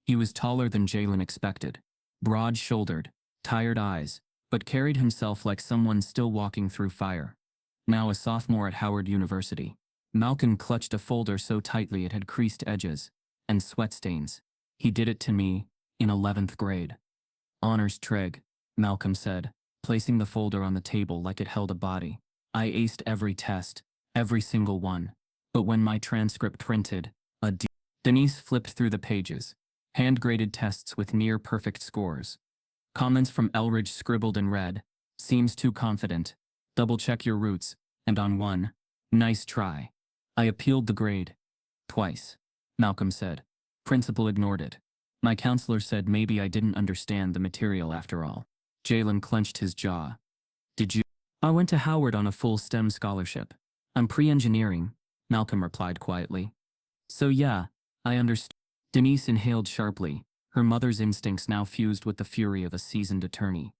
He was taller than Jalen expected. Broad-shouldered, tired eyes, but carried himself like someone still walking through fire. Now a sophomore at Howard University, Malcolm clutched a folder so tightly it had creased edges and sweat stains. "He did it to me, in 11th grade. Honors trig," Malcolm said, placing the folder on the table like it held a body. "I aced every test, every single one. But when my transcript printed, a D." Denise flipped through the pages. Hand-graded tests with near-perfect scores. Comments from Elridge scribbled in red. "Seems too confident. Double-check your roots." And on one, "Nice try." "I appealed the grade. Twice," Malcolm said. "Principal ignored it. My counselor said maybe I didn't understand the material after all." Jalen clenched his jaw. "Did you?" "I went to Howard on a full STEM scholarship. I'm pre-engineering," Malcolm replied quietly. "So yeah, I understood." Denise inhaled sharply, her mother's instincts now fused with the fury of a seasoned attorney.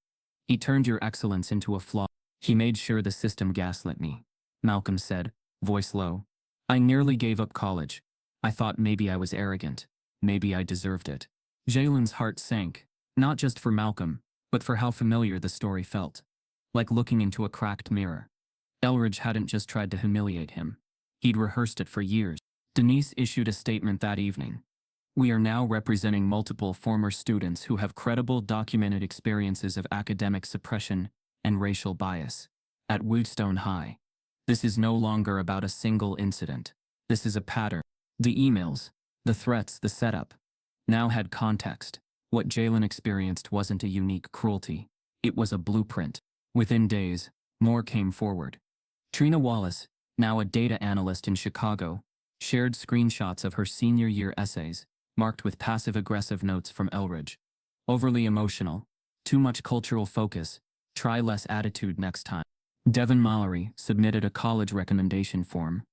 "He turned your excellence into a flaw. He made sure the system gaslit me," Malcolm said, voice low. "I nearly gave up college. I thought maybe I was arrogant. Maybe I deserved it." Jalen's heart sank, not just for Malcolm, but for how familiar the story felt. Like looking into a cracked mirror. Elridge hadn't just tried to humiliate him. He'd rehearsed it for years. Denise issued a statement that evening. We are now representing multiple former students who have credible documented experiences of academic suppression and racial bias at Woodstone High. This is no longer about a single incident. This is a pattern. The emails, the threats, the setup, now had context. What Jalen experienced wasn't a unique cruelty. It was a blueprint. Within days, more came forward. Trina Wallace, now a data analyst in Chicago, shared screenshots of her senior year essays, marked with passive-aggressive notes from Elridge. Overly emotional, too much cultural focus, try less attitude next time. Devin Mallory submitted a college recommendation form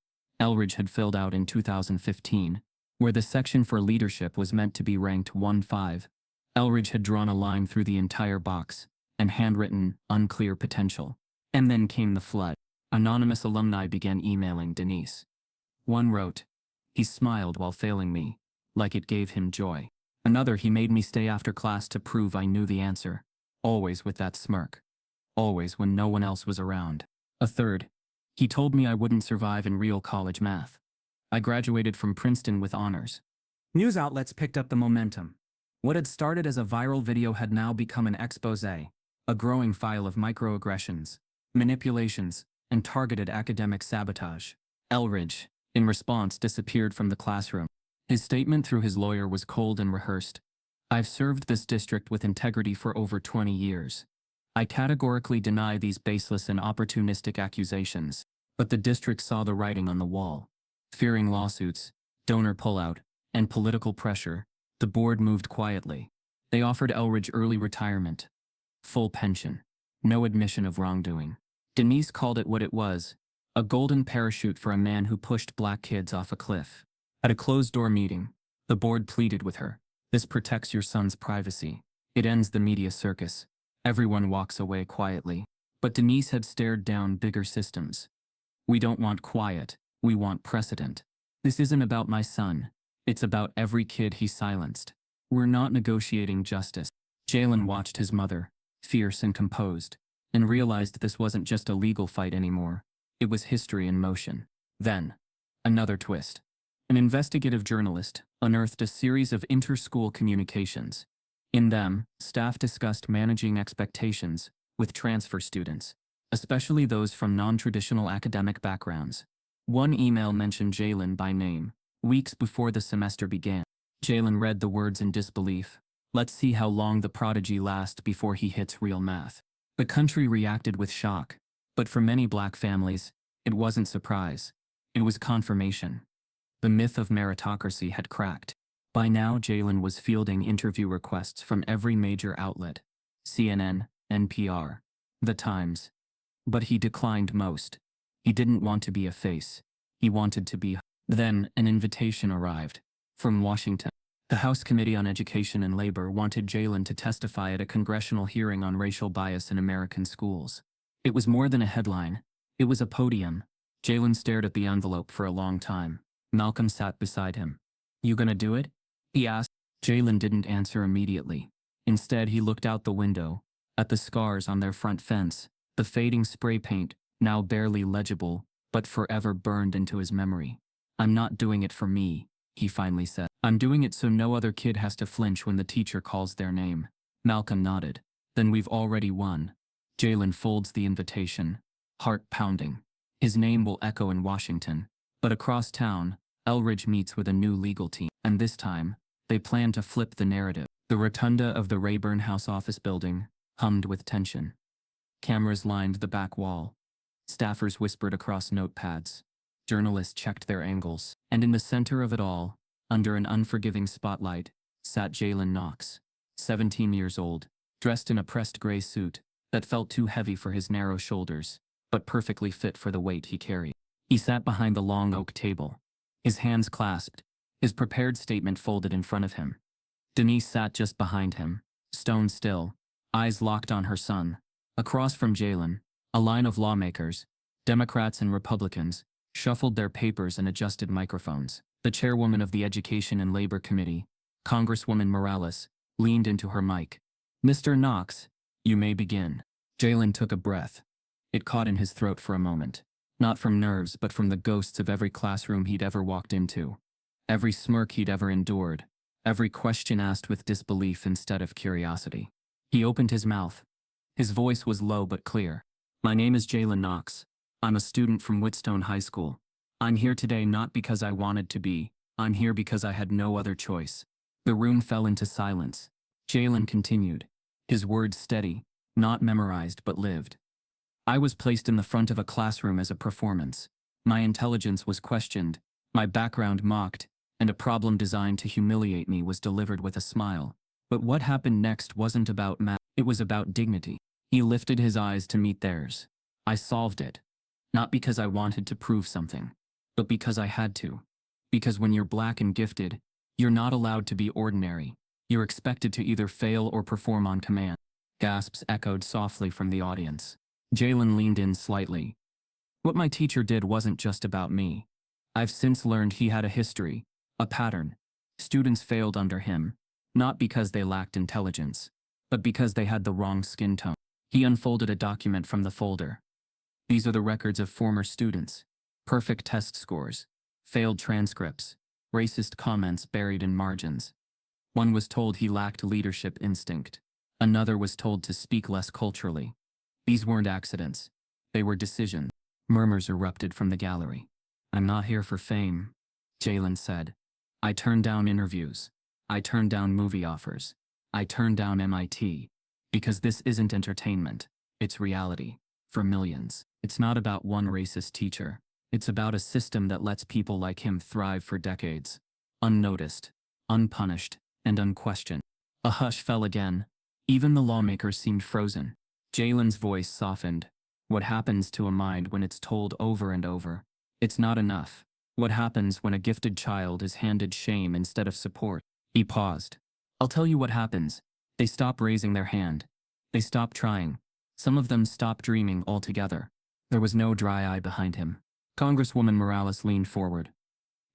Elridge had filled out in 2015, where the section for leadership was meant to be ranked 1-5. Elridge had drawn a line through the entire box, and handwritten, unclear potential. And then came the flood. Anonymous alumni began emailing Denise. One wrote, "He smiled while failing me, like it gave him joy." Another, "He made me stay after class to prove I knew the answer, always with that smirk. Always when no one else was around." A third, "He told me I wouldn't survive in real college math. I graduated from Princeton with honors." News outlets picked up the momentum. What had started as a viral video had now become an expose, a growing file of microaggressions, manipulations, and targeted academic sabotage. Elridge, in response, disappeared from the classroom. His statement through his lawyer was cold and rehearsed. "I've served this district with integrity for over 20 years. I categorically deny these baseless and opportunistic accusations." But the district saw the writing on the wall. Fearing lawsuits, donor pullout, and political pressure, the board moved quietly. They offered Elridge early retirement, full pension, no admission of wrongdoing. Denise called it what it was, a golden parachute for a man who pushed black kids off a cliff. At a closed-door meeting, the board pleaded with her. "This protects your son's privacy. It ends the media circus." Everyone walks away quietly. But Denise had stared down bigger systems. "We don't want quiet, we want precedent. This isn't about my son. It's about every kid he silenced. We're not negotiating justice." Jalen watched his mother, fierce and composed, and realized this wasn't just a legal fight anymore. It was history in motion. Then, another twist. An investigative journalist unearthed a series of inter-school communications. In them, staff discussed managing expectations with transfer students, especially those from non-traditional academic backgrounds. One email mentioned Jalen by name, weeks before the semester began. Jalen read the words in disbelief. "Let's see how long the prodigy lasts before he hits real math." The country reacted with shock, but for many black families, it wasn't surprise. It was confirmation. The myth of meritocracy had cracked. By now, Jalen was fielding interview requests from every major outlet: CNN, NPR, The Times. But he declined most. He didn't want to be a face. He wanted to be. Then, an invitation arrived. From Washington. The House Committee on Education and Labor wanted Jalen to testify at a congressional hearing on racial bias in American schools. It was more than a headline. It was a podium. Jalen stared at the envelope for a long time. Malcolm sat beside him. "You gonna do it?" he asked. Jalen didn't answer immediately. Instead, he looked out the window, at the scars on their front fence, the fading spray paint, now barely legible, but forever burned into his memory. "I'm not doing it for me," he finally said. "I'm doing it so no other kid has to flinch when the teacher calls their name." Malcolm nodded. "Then we've already won." Jalen folds the invitation, heart pounding. His name will echo in Washington. But across town, Elridge meets with a new legal team. And this time, they plan to flip the narrative. The rotunda of the Rayburn House office building hummed with tension. Cameras lined the back wall. Staffers whispered across notepads. Journalists checked their angles. And in the center of it all, under an unforgiving spotlight, sat Jalen Knox, 17 years old, dressed in a pressed gray suit that felt too heavy for his narrow shoulders, but perfectly fit for the weight he carried. He sat behind the long oak table, his hands clasped, his prepared statement folded in front of him. Denise sat just behind him, stone still, eyes locked on her son. Across from Jalen, a line of lawmakers, Democrats and Republicans, shuffled their papers and adjusted microphones. The chairwoman of the Education and Labor Committee, Congresswoman Morales, leaned into her mic. "Mr. Knox, You may begin. Jalen took a breath. It caught in his throat for a moment. Not from nerves, but from the ghosts of every classroom he'd ever walked into. Every smirk he'd ever endured. Every question asked with disbelief instead of curiosity. He opened his mouth. His voice was low but clear. My name is Jalen Knox. I'm a student from Whitstone High School. I'm here today not because I wanted to be. I'm here because I had no other choice. The room fell into silence. Jalen continued, his words steady, not memorized but lived. I was placed in the front of a classroom as a performance. My intelligence was questioned, my background mocked, and a problem designed to humiliate me was delivered with a smile. But what happened next wasn't about math, it was about dignity. He lifted his eyes to meet theirs. I solved it. Not because I wanted to prove something, but because I had to. Because when you're black and gifted, you're not allowed to be ordinary. You're expected to either fail or perform on command. Gasps echoed softly from the audience. Jalen leaned in slightly. What my teacher did wasn't just about me. I've since learned he had a history, a pattern. Students failed under him, not because they lacked intelligence, but because they had the wrong skin tone. He unfolded a document from the folder. These are the records of former students. Perfect test scores, failed transcripts, racist comments buried in margins. One was told he lacked leadership instinct. Another was told to speak less culturally. These weren't accidents. They were decisions. Murmurs erupted from the gallery. I'm not here for fame, Jalen said. I turned down interviews. I turned down movie offers. I turned down MIT. Because this isn't entertainment. It's reality. For millions. It's not about one racist teacher. It's about a system that lets people like him thrive for decades. Unnoticed, unpunished, and unquestioned. A hush fell again. Even the lawmakers seemed frozen. Jalen's voice softened. What happens to a mind when it's told over and over? It's not enough. What happens when a gifted child is handed shame instead of support? He paused. I'll tell you what happens. They stop raising their hand. They stop trying. Some of them stop dreaming altogether. There was no dry eye behind him. Congresswoman Morales leaned forward.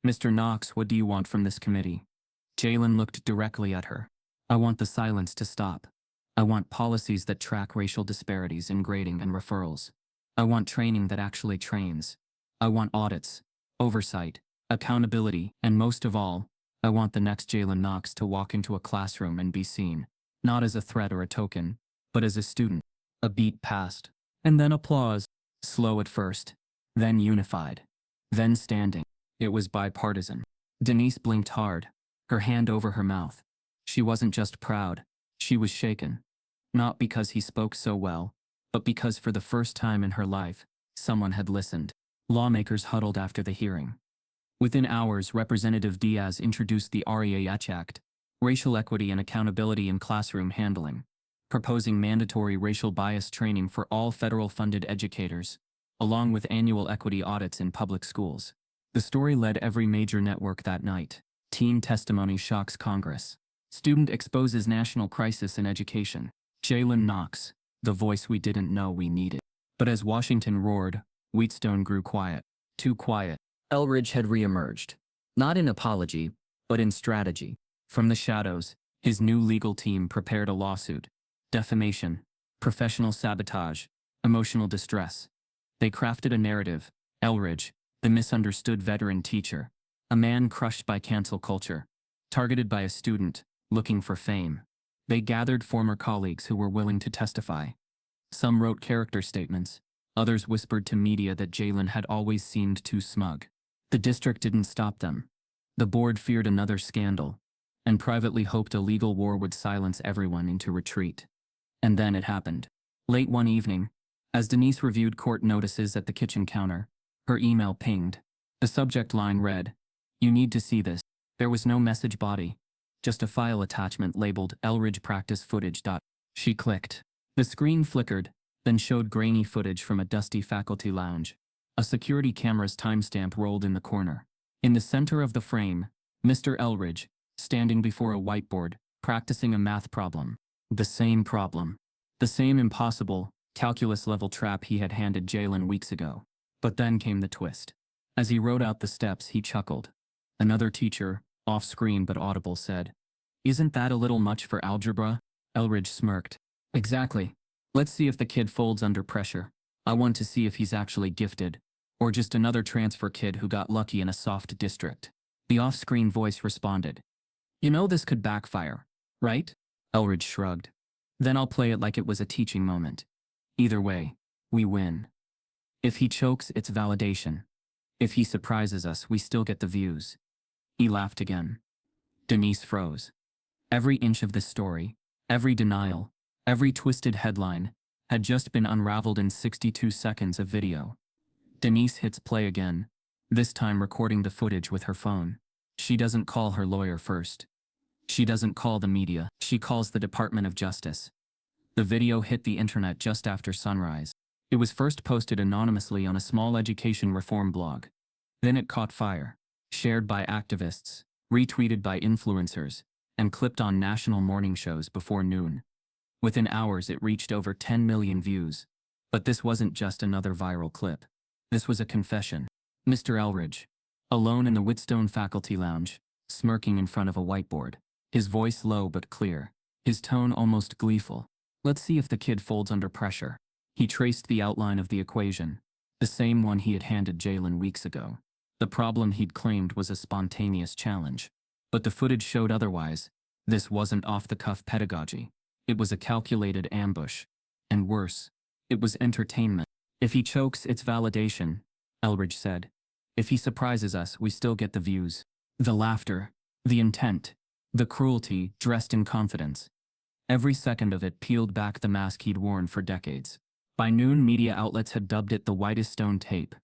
Mr. Knox, what do you want from this committee? Jalen looked directly at her. I want the silence to stop. I want policies that track racial disparities in grading and referrals. I want training that actually trains. I want audits, oversight, accountability, and most of all, I want the next Jalen Knox to walk into a classroom and be seen, not as a threat or a token, but as a student. A beat passed, and then applause, slow at first, then unified, then standing. It was bipartisan. Denise blinked hard, her hand over her mouth. She wasn't just proud, she was shaken. Not because he spoke so well, but because for the first time in her life, someone had listened. Lawmakers huddled after the hearing. Within hours, Representative Diaz introduced the REAH Act, Racial Equity and Accountability in Classroom Handling, proposing mandatory racial bias training for all federal-funded educators, along with annual equity audits in public schools. The story led every major network that night. Teen testimony shocks Congress. Student exposes national crisis in education. Jalen Knox, the voice we didn't know we needed. But as Washington roared, Wheatstone grew quiet. Too quiet. Elridge had reemerged. Not in apology, but in strategy. From the shadows, his new legal team prepared a lawsuit. Defamation, professional sabotage, emotional distress. They crafted a narrative. Elridge, the misunderstood veteran teacher, a man crushed by cancel culture, targeted by a student, looking for fame. They gathered former colleagues who were willing to testify. Some wrote character statements. Others whispered to media that Jalen had always seemed too smug. The district didn't stop them. The board feared another scandal, and privately hoped a legal war would silence everyone into retreat. And then it happened. Late one evening, as Denise reviewed court notices at the kitchen counter, her email pinged. The subject line read, "You need to see this." There was no message body, just a file attachment labeled Elridge practice footage. She clicked. The screen flickered, then showed grainy footage from a dusty faculty lounge. A security camera's timestamp rolled in the corner. In the center of the frame, Mr. Elridge, standing before a whiteboard, practicing a math problem. The same problem. The same impossible, calculus-level trap he had handed Jalen weeks ago. But then came the twist. As he wrote out the steps, he chuckled. Another teacher, off-screen but audible, said, "Isn't that a little much for algebra?" Elridge smirked. Exactly. Let's see if the kid folds under pressure. I want to see if he's actually gifted, or just another transfer kid who got lucky in a soft district. The off-screen voice responded. You know this could backfire, right? Elridge shrugged. Then I'll play it like it was a teaching moment. Either way, we win. If he chokes, it's validation. If he surprises us, we still get the views. He laughed again. Denise froze. Every inch of this story, every denial, every twisted headline, had just been unraveled in 62 seconds of video. Denise hits play again, this time recording the footage with her phone. She doesn't call her lawyer first. She doesn't call the media. She calls the Department of Justice. The video hit the internet just after sunrise. It was first posted anonymously on a small education reform blog. Then it caught fire, shared by activists, retweeted by influencers, and clipped on national morning shows before noon. Within hours, it reached over 10 million views. But this wasn't just another viral clip. This was a confession. Mr. Elridge, alone in the Whitstone faculty lounge, smirking in front of a whiteboard, his voice low but clear, his tone almost gleeful. Let's see if the kid folds under pressure. He traced the outline of the equation, the same one he had handed Jalen weeks ago. The problem he'd claimed was a spontaneous challenge. But the footage showed otherwise. This wasn't off-the-cuff pedagogy. It was a calculated ambush. And worse, it was entertainment. If he chokes, it's validation, Elridge said. If he surprises us, we still get the views. The laughter, the intent, the cruelty dressed in confidence. Every second of it peeled back the mask he'd worn for decades. By noon, media outlets had dubbed it the whitest stone tape.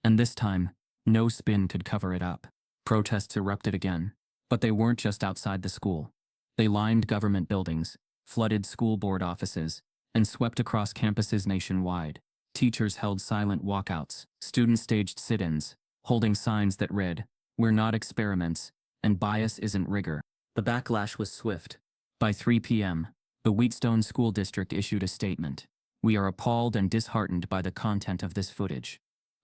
And this time, no spin could cover it up. Protests erupted again. But they weren't just outside the school. They lined government buildings, flooded school board offices, and swept across campuses nationwide. Teachers held silent walkouts, students staged sit-ins, holding signs that read, "We're not experiments, and bias isn't rigor." The backlash was swift. By 3 p.m., the Wheatstone School District issued a statement. We are appalled and disheartened by the content of this footage.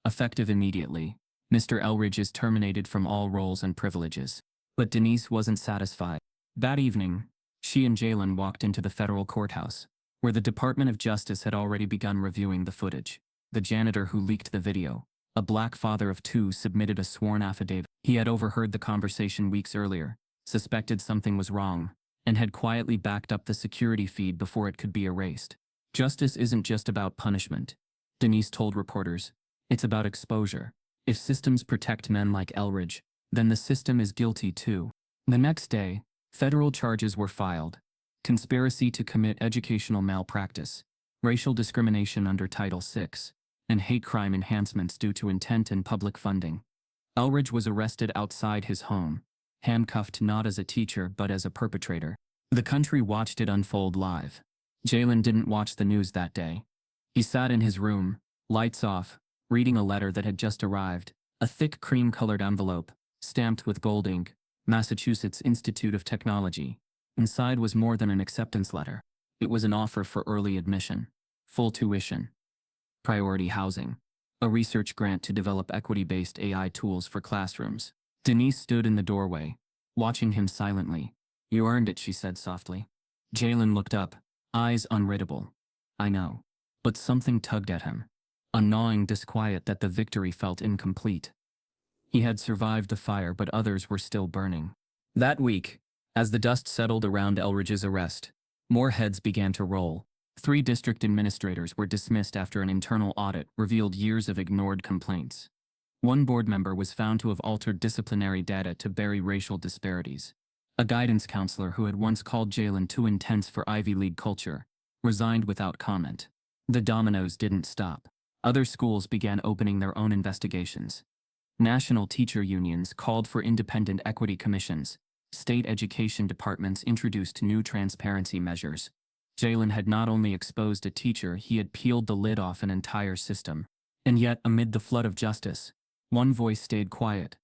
Effective immediately, Mr. Elridge is terminated from all roles and privileges. But Denise wasn't satisfied. That evening, she and Jalen walked into the federal courthouse, where the Department of Justice had already begun reviewing the footage. The janitor who leaked the video, a black father of two, submitted a sworn affidavit. He had overheard the conversation weeks earlier, suspected something was wrong, and had quietly backed up the security feed before it could be erased. Justice isn't just about punishment, Denise told reporters. It's about exposure. If systems protect men like Elridge, then the system is guilty too. The next day, federal charges were filed. Conspiracy to commit educational malpractice, racial discrimination under Title VI, and hate crime enhancements due to intent and public funding. Elridge was arrested outside his home, handcuffed not as a teacher but as a perpetrator. The country watched it unfold live. Jalen didn't watch the news that day. He sat in his room, lights off, reading a letter that had just arrived, a thick cream-colored envelope, stamped with gold ink, Massachusetts Institute of Technology. Inside was more than an acceptance letter. It was an offer for early admission, full tuition, priority housing, a research grant to develop equity-based AI tools for classrooms. Denise stood in the doorway, watching him silently. You earned it, she said softly. Jalen looked up, eyes unreadable. I know. But something tugged at him. A gnawing disquiet that the victory felt incomplete. He had survived the fire, but others were still burning. That week, as the dust settled around Elridge's arrest, more heads began to roll. 3 district administrators were dismissed after an internal audit revealed years of ignored complaints. 1 board member was found to have altered disciplinary data to bury racial disparities. A guidance counselor who had once called Jalen too intense for Ivy League culture resigned without comment. The dominoes didn't stop. Other schools began opening their own investigations. National teacher unions called for independent equity commissions. State education departments introduced new transparency measures. Jalen had not only exposed a teacher, he had peeled the lid off an entire system. And yet, amid the flood of justice, one voice stayed quiet.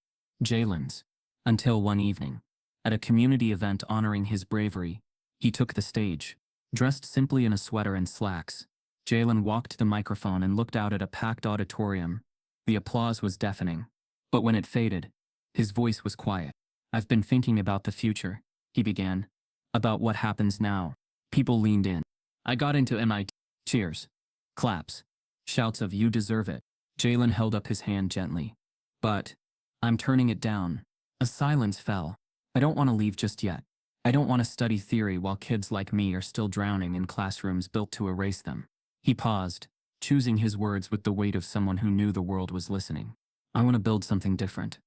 Jalen's. Until one evening, at a community event honoring his bravery, he took the stage. Dressed simply in a sweater and slacks, Jalen walked to the microphone and looked out at a packed auditorium. The applause was deafening. But when it faded, his voice was quiet. I've been thinking about the future, he began. About what happens now. People leaned in. I got into MIT. Cheers. Claps. Shouts of "you deserve it." Jalen held up his hand gently. But I'm turning it down. A silence fell. I don't want to leave just yet. I don't want to study theory while kids like me are still drowning in classrooms built to erase them. He paused, choosing his words with the weight of someone who knew the world was listening. I want to build something different.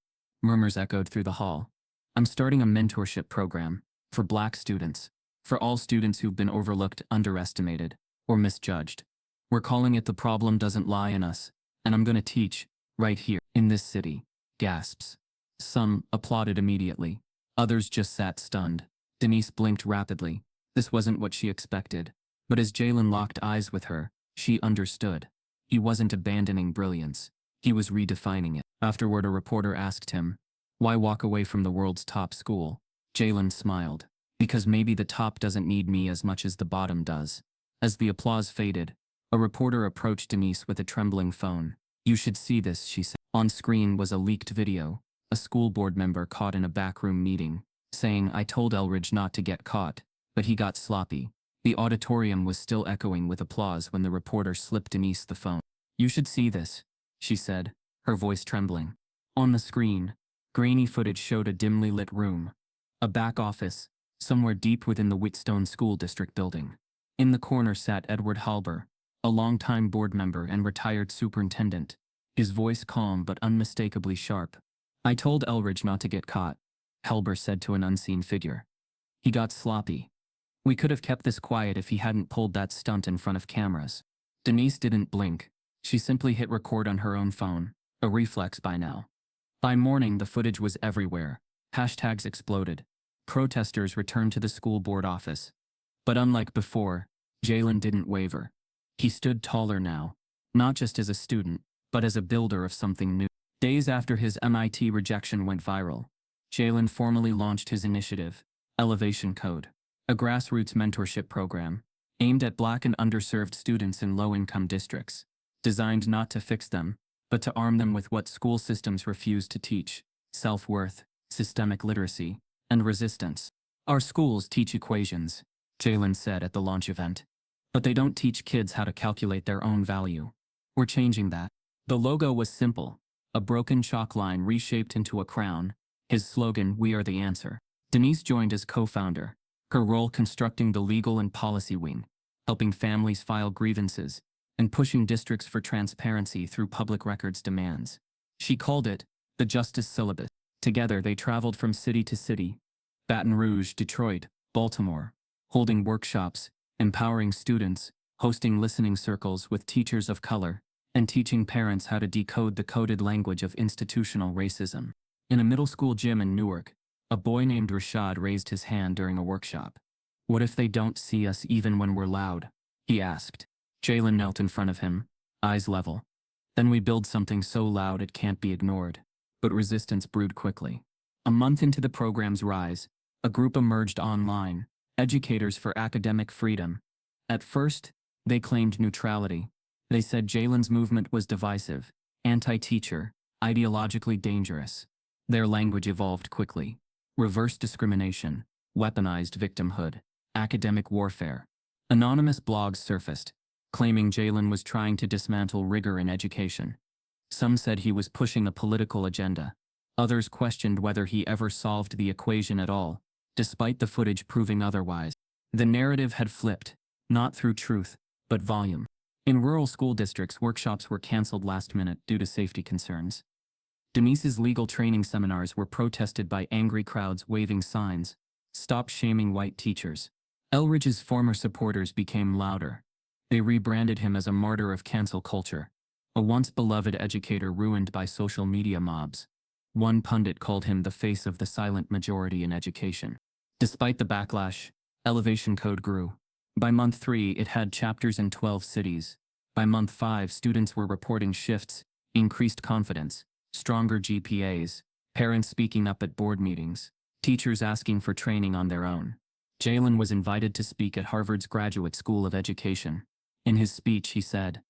Murmurs echoed through the hall. I'm starting a mentorship program for Black students, for all students who've been overlooked, underestimated, or misjudged. We're calling it "The Problem Doesn't Lie in Us," and I'm going to teach, right here, in this city. Gasps. Some applauded immediately. Others just sat stunned. Denise blinked rapidly. This wasn't what she expected. But as Jalen locked eyes with her, she understood. He wasn't abandoning brilliance. He was redefining it. Afterward, a reporter asked him, "Why walk away from the world's top school?" Jalen smiled. "Because maybe the top doesn't need me as much as the bottom does." As the applause faded, a reporter approached Denise with a trembling phone. "You should see this," she said. On screen was a leaked video, a school board member caught in a backroom meeting, saying, "I told Elridge not to get caught, but he got sloppy." The auditorium was still echoing with applause when the reporter slipped Denise the phone. "You should see this," she said, her voice trembling. On the screen, grainy footage showed a dimly lit room, a back office, somewhere deep within the Whitstone School District building. In the corner sat Edward Halber, a longtime board member and retired superintendent, his voice calm but unmistakably sharp. "I told Elridge not to get caught," Halber said to an unseen figure. "He got sloppy. We could have kept this quiet if he hadn't pulled that stunt in front of cameras." Denise didn't blink. She simply hit record on her own phone, a reflex by now. By morning, the footage was everywhere. Hashtags exploded. Protesters returned to the school board office. But unlike before, Jalen didn't waver. He stood taller now, not just as a student, but as a builder of something new. Days after his MIT rejection went viral, Jalen formally launched his initiative, Elevation Code, a grassroots mentorship program aimed at Black and underserved students in low-income districts, designed not to fix them, but to arm them with what school systems refuse to teach: self-worth, systemic literacy, and resistance. "Our schools teach equations," Jalen said at the launch event, "but they don't teach kids how to calculate their own value. We're changing that." The logo was simple, a broken chalk line reshaped into a crown, his slogan, "We are the answer." Denise joined as co-founder, her role constructing the legal and policy wing, helping families file grievances, and pushing districts for transparency through public records demands. She called it the Justice Syllabus. Together they traveled from city to city, Baton Rouge, Detroit, Baltimore, holding workshops, empowering students, hosting listening circles with teachers of color, and teaching parents how to decode the coded language of institutional racism. In a middle school gym in Newark, a boy named Rashad raised his hand during a workshop. "What if they don't see us even when we're loud?" he asked. Jalen knelt in front of him, eyes level. "Then we build something so loud it can't be ignored." But resistance brewed quickly. A month into the program's rise, a group emerged online, Educators for Academic Freedom. At first, they claimed neutrality. They said Jalen's movement was divisive, anti-teacher, ideologically dangerous. Their language evolved quickly. Reverse discrimination, weaponized victimhood, academic warfare. Anonymous blogs surfaced, claiming Jalen was trying to dismantle rigor in education. Some said he was pushing a political agenda. Others questioned whether he ever solved the equation at all, despite the footage proving otherwise. The narrative had flipped, not through truth, but volume. In rural school districts, workshops were canceled last minute due to safety concerns. Denise's legal training seminars were protested by angry crowds waving signs, "Stop shaming white teachers." Elridge's former supporters became louder. They rebranded him as a martyr of cancel culture, a once beloved educator ruined by social media mobs. One pundit called him the face of the silent majority in education. Despite the backlash, Elevation Code grew. By month 3, it had chapters in 12 cities. By month 5, students were reporting shifts, increased confidence, stronger GPAs, parents speaking up at board meetings, teachers asking for training on their own. Jalen was invited to speak at Harvard's Graduate School of Education. In his speech, he said,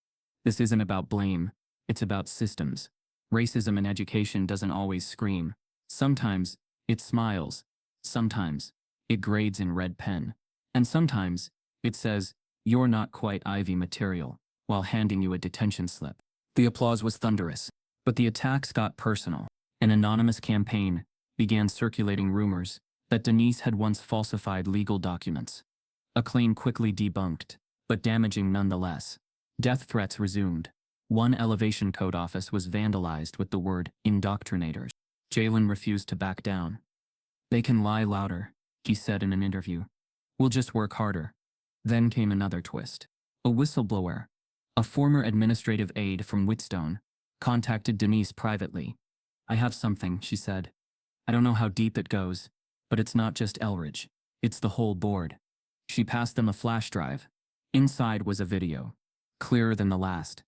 "This isn't about blame, it's about systems. Racism in education doesn't always scream. Sometimes it smiles. Sometimes it grades in red pen. And sometimes it says, "You're not quite Ivy material," while handing you a detention slip. The applause was thunderous, but the attacks got personal. An anonymous campaign began circulating rumors that Denise had once falsified legal documents. A claim quickly debunked, but damaging nonetheless. Death threats resumed. One elevation code office was vandalized with the word "indoctrinators." Jalen refused to back down. "They can lie louder," he said in an interview. "We'll just work harder." Then came another twist. A whistleblower, a former administrative aide from Wheatstone, contacted Denise privately. "I have something," she said. "I don't know how deep it goes, but it's not just Elridge. It's the whole board." She passed them a flash drive. Inside was a video, clearer than the last.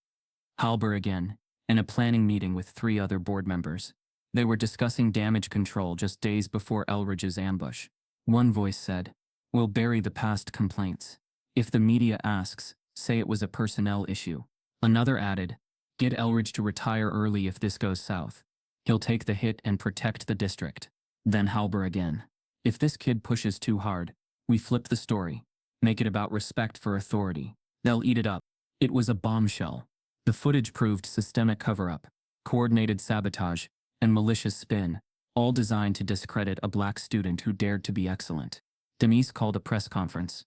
Halber again, in a planning meeting with 3 other board members. They were discussing damage control just days before Elridge's ambush. One voice said, "We'll bury the past complaints. If the media asks, say it was a personnel issue." Another added, "Get Elridge to retire early if this goes south. He'll take the hit and protect the district." Then Halber again, "If this kid pushes too hard, we flip the story. Make it about respect for authority. They'll eat it up." It was a bombshell. The footage proved systemic cover-up, coordinated sabotage, and malicious spin, all designed to discredit a black student who dared to be excellent. Denise called a press conference.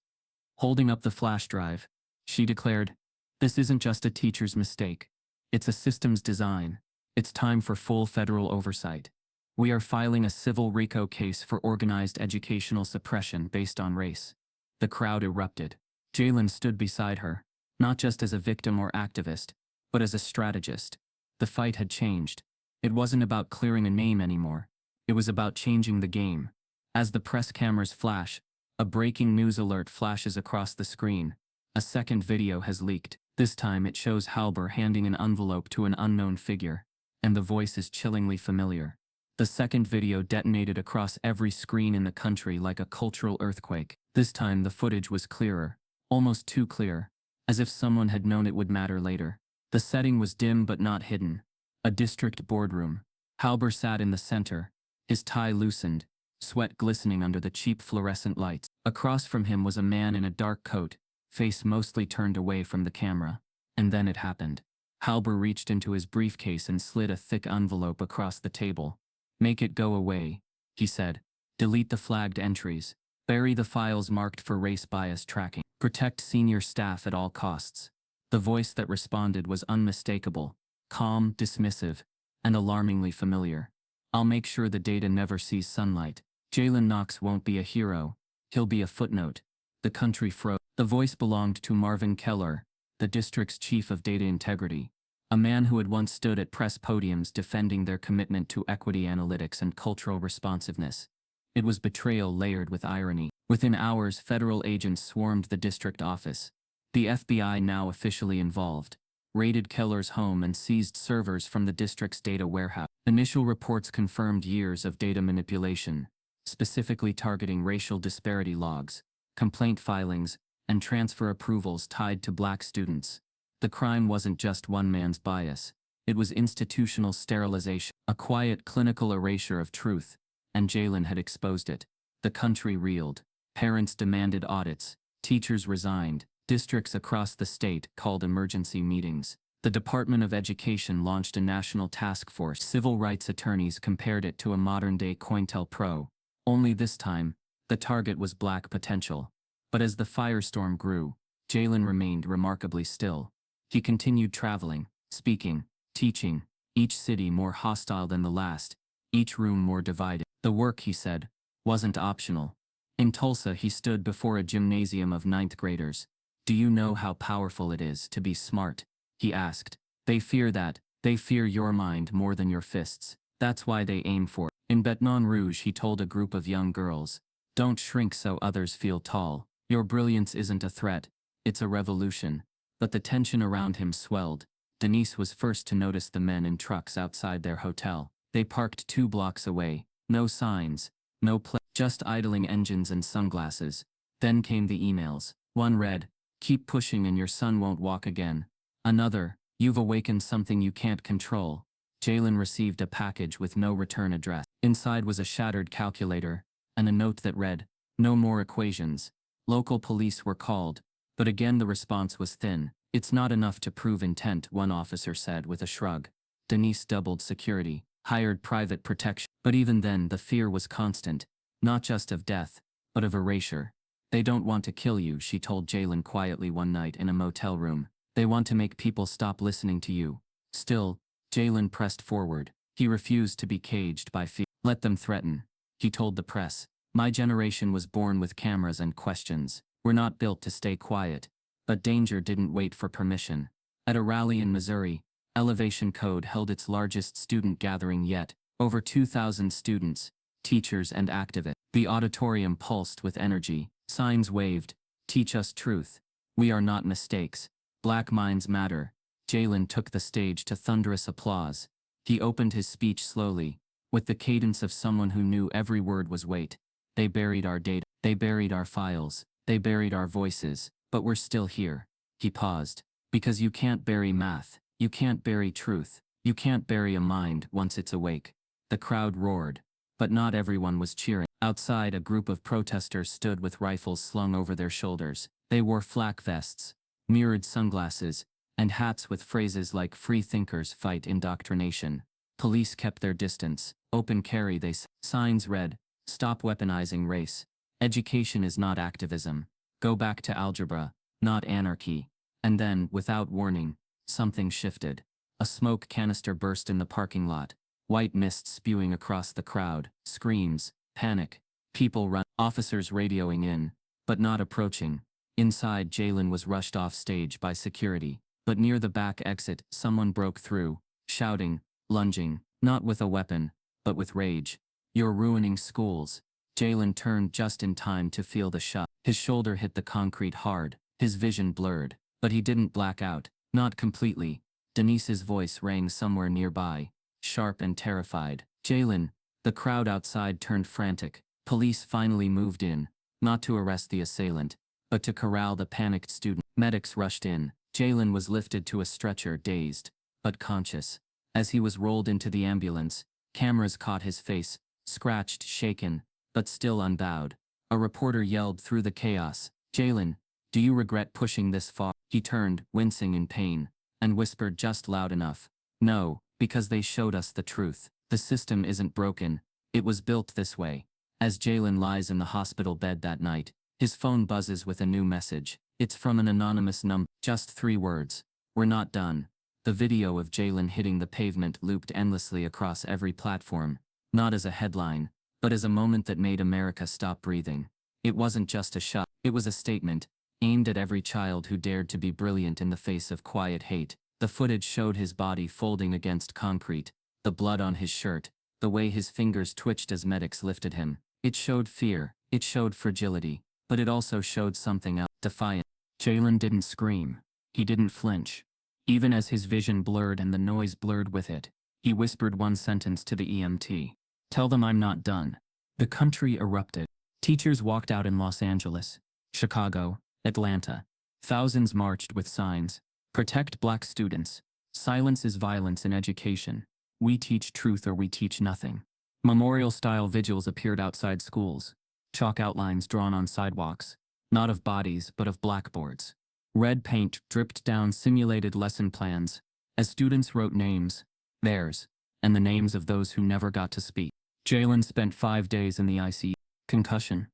Holding up the flash drive, she declared, "This isn't just a teacher's mistake. It's a systems design. It's time for full federal oversight. We are filing a civil RICO case for organized educational suppression based on race." The crowd erupted. Jalen stood beside her, not just as a victim or activist, but as a strategist. The fight had changed. It wasn't about clearing a name anymore. It was about changing the game. As the press cameras flash, a breaking news alert flashes across the screen. A second video has leaked. This time it shows Halber handing an envelope to an unknown figure, and the voice is chillingly familiar. The second video detonated across every screen in the country like a cultural earthquake. This time the footage was clearer, almost too clear, as if someone had known it would matter later. The setting was dim but not hidden. A district boardroom. Halber sat in the center, his tie loosened, sweat glistening under the cheap fluorescent lights. Across from him was a man in a dark coat, face mostly turned away from the camera. And then it happened. Halber reached into his briefcase and slid a thick envelope across the table. "Make it go away," he said. "Delete the flagged entries. Bury the files marked for race bias tracking. Protect senior staff at all costs." The voice that responded was unmistakable, calm, dismissive, and alarmingly familiar. "I'll make sure the data never sees sunlight. Jalen Knox won't be a hero. He'll be a footnote." The country froze. The voice belonged to Marvin Keller, the district's chief of data integrity, a man who had once stood at press podiums defending their commitment to equity analytics and cultural responsiveness. It was betrayal layered with irony. Within hours, federal agents swarmed the district office. The FBI, now officially involved, raided Keller's home and seized servers from the district's data warehouse. Initial reports confirmed years of data manipulation, specifically targeting racial disparity logs, complaint filings, and transfer approvals tied to black students. The crime wasn't just one man's bias. It was institutional sterilization, a quiet clinical erasure of truth, and Jalen had exposed it. The country reeled. Parents demanded audits. Teachers resigned. Districts across the state called emergency meetings. The Department of Education launched a national task force. Civil rights attorneys compared it to a modern-day COINTELPRO. Only this time, the target was black potential. But as the firestorm grew, Jalen remained remarkably still. He continued traveling, speaking, teaching, each city more hostile than the last, each room more divided. The work, he said, wasn't optional. In Tulsa, he stood before a gymnasium of 9th graders. "Do you know how powerful it is to be smart?" he asked. "They fear that. They fear your mind more than your fists. That's why they aim for it." In Baton Rouge, he told a group of young girls, "Don't shrink so others feel tall. Your brilliance isn't a threat. It's a revolution." But the tension around him swelled. Denise was first to notice the men in trucks outside their hotel. They parked 2 blocks away. No signs, no just idling engines and sunglasses. Then came the emails. One read, "Keep pushing and your son won't walk again." Another, "You've awakened something you can't control." Jalen received a package with no return address. Inside was a shattered calculator, and a note that read, "No more equations." Local police were called, But again the response was thin. It's not enough to prove intent, one officer said with a shrug. Denise doubled security, hired private protection. But even then the fear was constant, not just of death, but of erasure. They don't want to kill you, she told Jalen quietly one night in a motel room. They want to make people stop listening to you. Still, Jalen pressed forward. He refused to be caged by fear. Let them threaten. He told the press. My generation was born with cameras and questions. We're not built to stay quiet. But danger didn't wait for permission. At a rally in Missouri, Elevation Code held its largest student gathering yet. Over 2,000 students, teachers and activists. The auditorium pulsed with energy. Signs waved. Teach us truth. We are not mistakes. Black minds matter. Jalen took the stage to thunderous applause. He opened his speech slowly, with the cadence of someone who knew every word was weight. They buried our data. They buried our files. They buried our voices. But we're still here. He paused. Because you can't bury math. You can't bury truth. You can't bury a mind once it's awake. The crowd roared. But not everyone was cheering. Outside, a group of protesters stood with rifles slung over their shoulders. They wore flak vests, mirrored sunglasses, and hats with phrases like "Free thinkers fight indoctrination." Police kept their distance. Open carry, they said. Signs read, "Stop weaponizing race. Education is not activism. Go back to algebra, not anarchy." And then, without warning, something shifted. A smoke canister burst in the parking lot. White mist spewing across the crowd. Screams, panic, people run, officers radioing in, but not approaching. Inside, Jalen was rushed off stage by security. But near the back exit, someone broke through, shouting, lunging, not with a weapon, but with rage. "You're ruining schools." Jalen turned just in time to feel the shot. His shoulder hit the concrete hard, his vision blurred, but he didn't black out, not completely. Denise's voice rang somewhere nearby, sharp and terrified. "Jalen." The crowd outside turned frantic. Police finally moved in, not to arrest the assailant, but to corral the panicked student. Medics rushed in. Jalen was lifted to a stretcher, dazed, but conscious. As he was rolled into the ambulance, cameras caught his face, scratched, shaken, but still unbowed. A reporter yelled through the chaos, "Jalen, do you regret pushing this far?" He turned, wincing in pain, and whispered just loud enough, "No, because they showed us the truth. The system isn't broken. It was built this way." As Jalen lies in the hospital bed that night, his phone buzzes with a new message. It's from an anonymous number. Just 3 words. "We're not done." The video of Jalen hitting the pavement looped endlessly across every platform, not as a headline, but as a moment that made America stop breathing. It wasn't just a shot, it was a statement, aimed at every child who dared to be brilliant in the face of quiet hate. The footage showed his body folding against concrete, the blood on his shirt, the way his fingers twitched as medics lifted him. It showed fear, it showed fragility, but it also showed something else, defiant. Jalen didn't scream. He didn't flinch. Even as his vision blurred and the noise blurred with it, he whispered one sentence to the EMT. "Tell them I'm not done." The country erupted. Teachers walked out in Los Angeles, Chicago, Atlanta. Thousands marched with signs, "Protect Black students. Silence is violence in education. We teach truth or we teach nothing." Memorial-style vigils appeared outside schools, chalk outlines drawn on sidewalks, not of bodies but of blackboards. Red paint dripped down simulated lesson plans, as students wrote names, theirs, and the names of those who never got to speak. Jalen spent 5 days in the ICU. Concussion,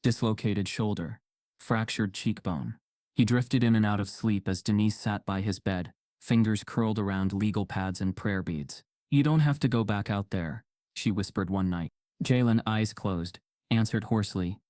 dislocated shoulder, fractured cheekbone. He drifted in and out of sleep as Denise sat by his bed, fingers curled around legal pads and prayer beads. "You don't have to go back out there," she whispered one night. Jalen, eyes closed, answered hoarsely,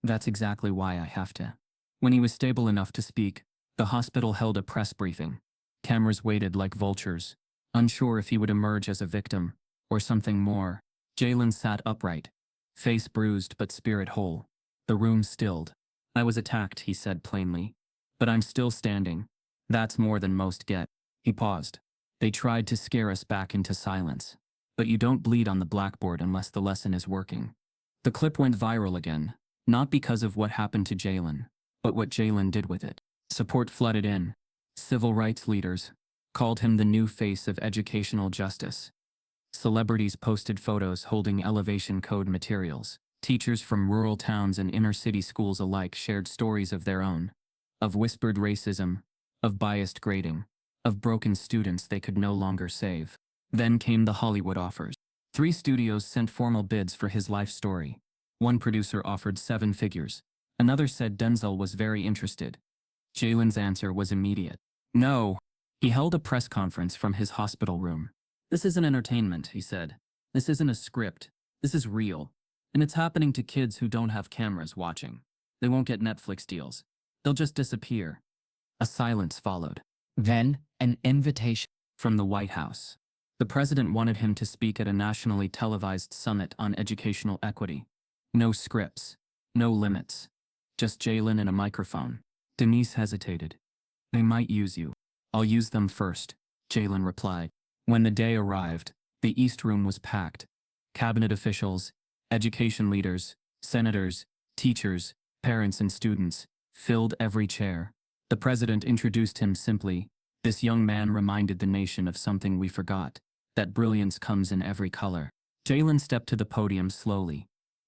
"That's exactly why I have to." When he was stable enough to speak, the hospital held a press briefing. Cameras waited like vultures, unsure if he would emerge as a victim, or something more. Jalen sat upright, face bruised but spirit whole. The room stilled. "I was attacked," he said plainly, "but I'm still standing. That's more than most get." He paused. "They tried to scare us back into silence. But you don't bleed on the blackboard unless the lesson is working." The clip went viral again, not because of what happened to Jalen, but what Jalen did with it. Support flooded in. Civil rights leaders called him the new face of educational justice. Celebrities posted photos holding Elevation Code materials. Teachers from rural towns and inner-city schools alike shared stories of their own. of whispered racism, of biased grading, of broken students they could no longer save. Then came the Hollywood offers. 3 studios sent formal bids for his life story. One producer offered 7 figures. Another said Denzel was very interested. Jalen's answer was immediate. No. He held a press conference from his hospital room. This isn't entertainment, he said. This isn't a script. This is real. And it's happening to kids who don't have cameras watching. They won't get Netflix deals. They'll just disappear. A silence followed. Then, an invitation. From the White House. The president wanted him to speak at a nationally televised summit on educational equity. No scripts. No limits. Just Jalen and a microphone. Denise hesitated. They might use you. I'll use them first, Jalen replied. When the day arrived, the East Room was packed. Cabinet officials, education leaders, senators, teachers, parents and students filled every chair. The president introduced him simply. This young man reminded the nation of something we forgot, that brilliance comes in every color. Jalen stepped to the podium slowly.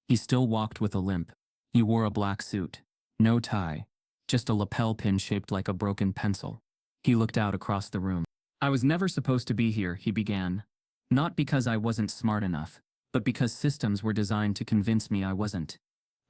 He still walked with a limp. He wore a black suit. No tie. Just a lapel pin shaped like a broken pencil. He looked out across the room. I was never supposed to be here, he began. Not because I wasn't smart enough, but because systems were designed to convince me I wasn't.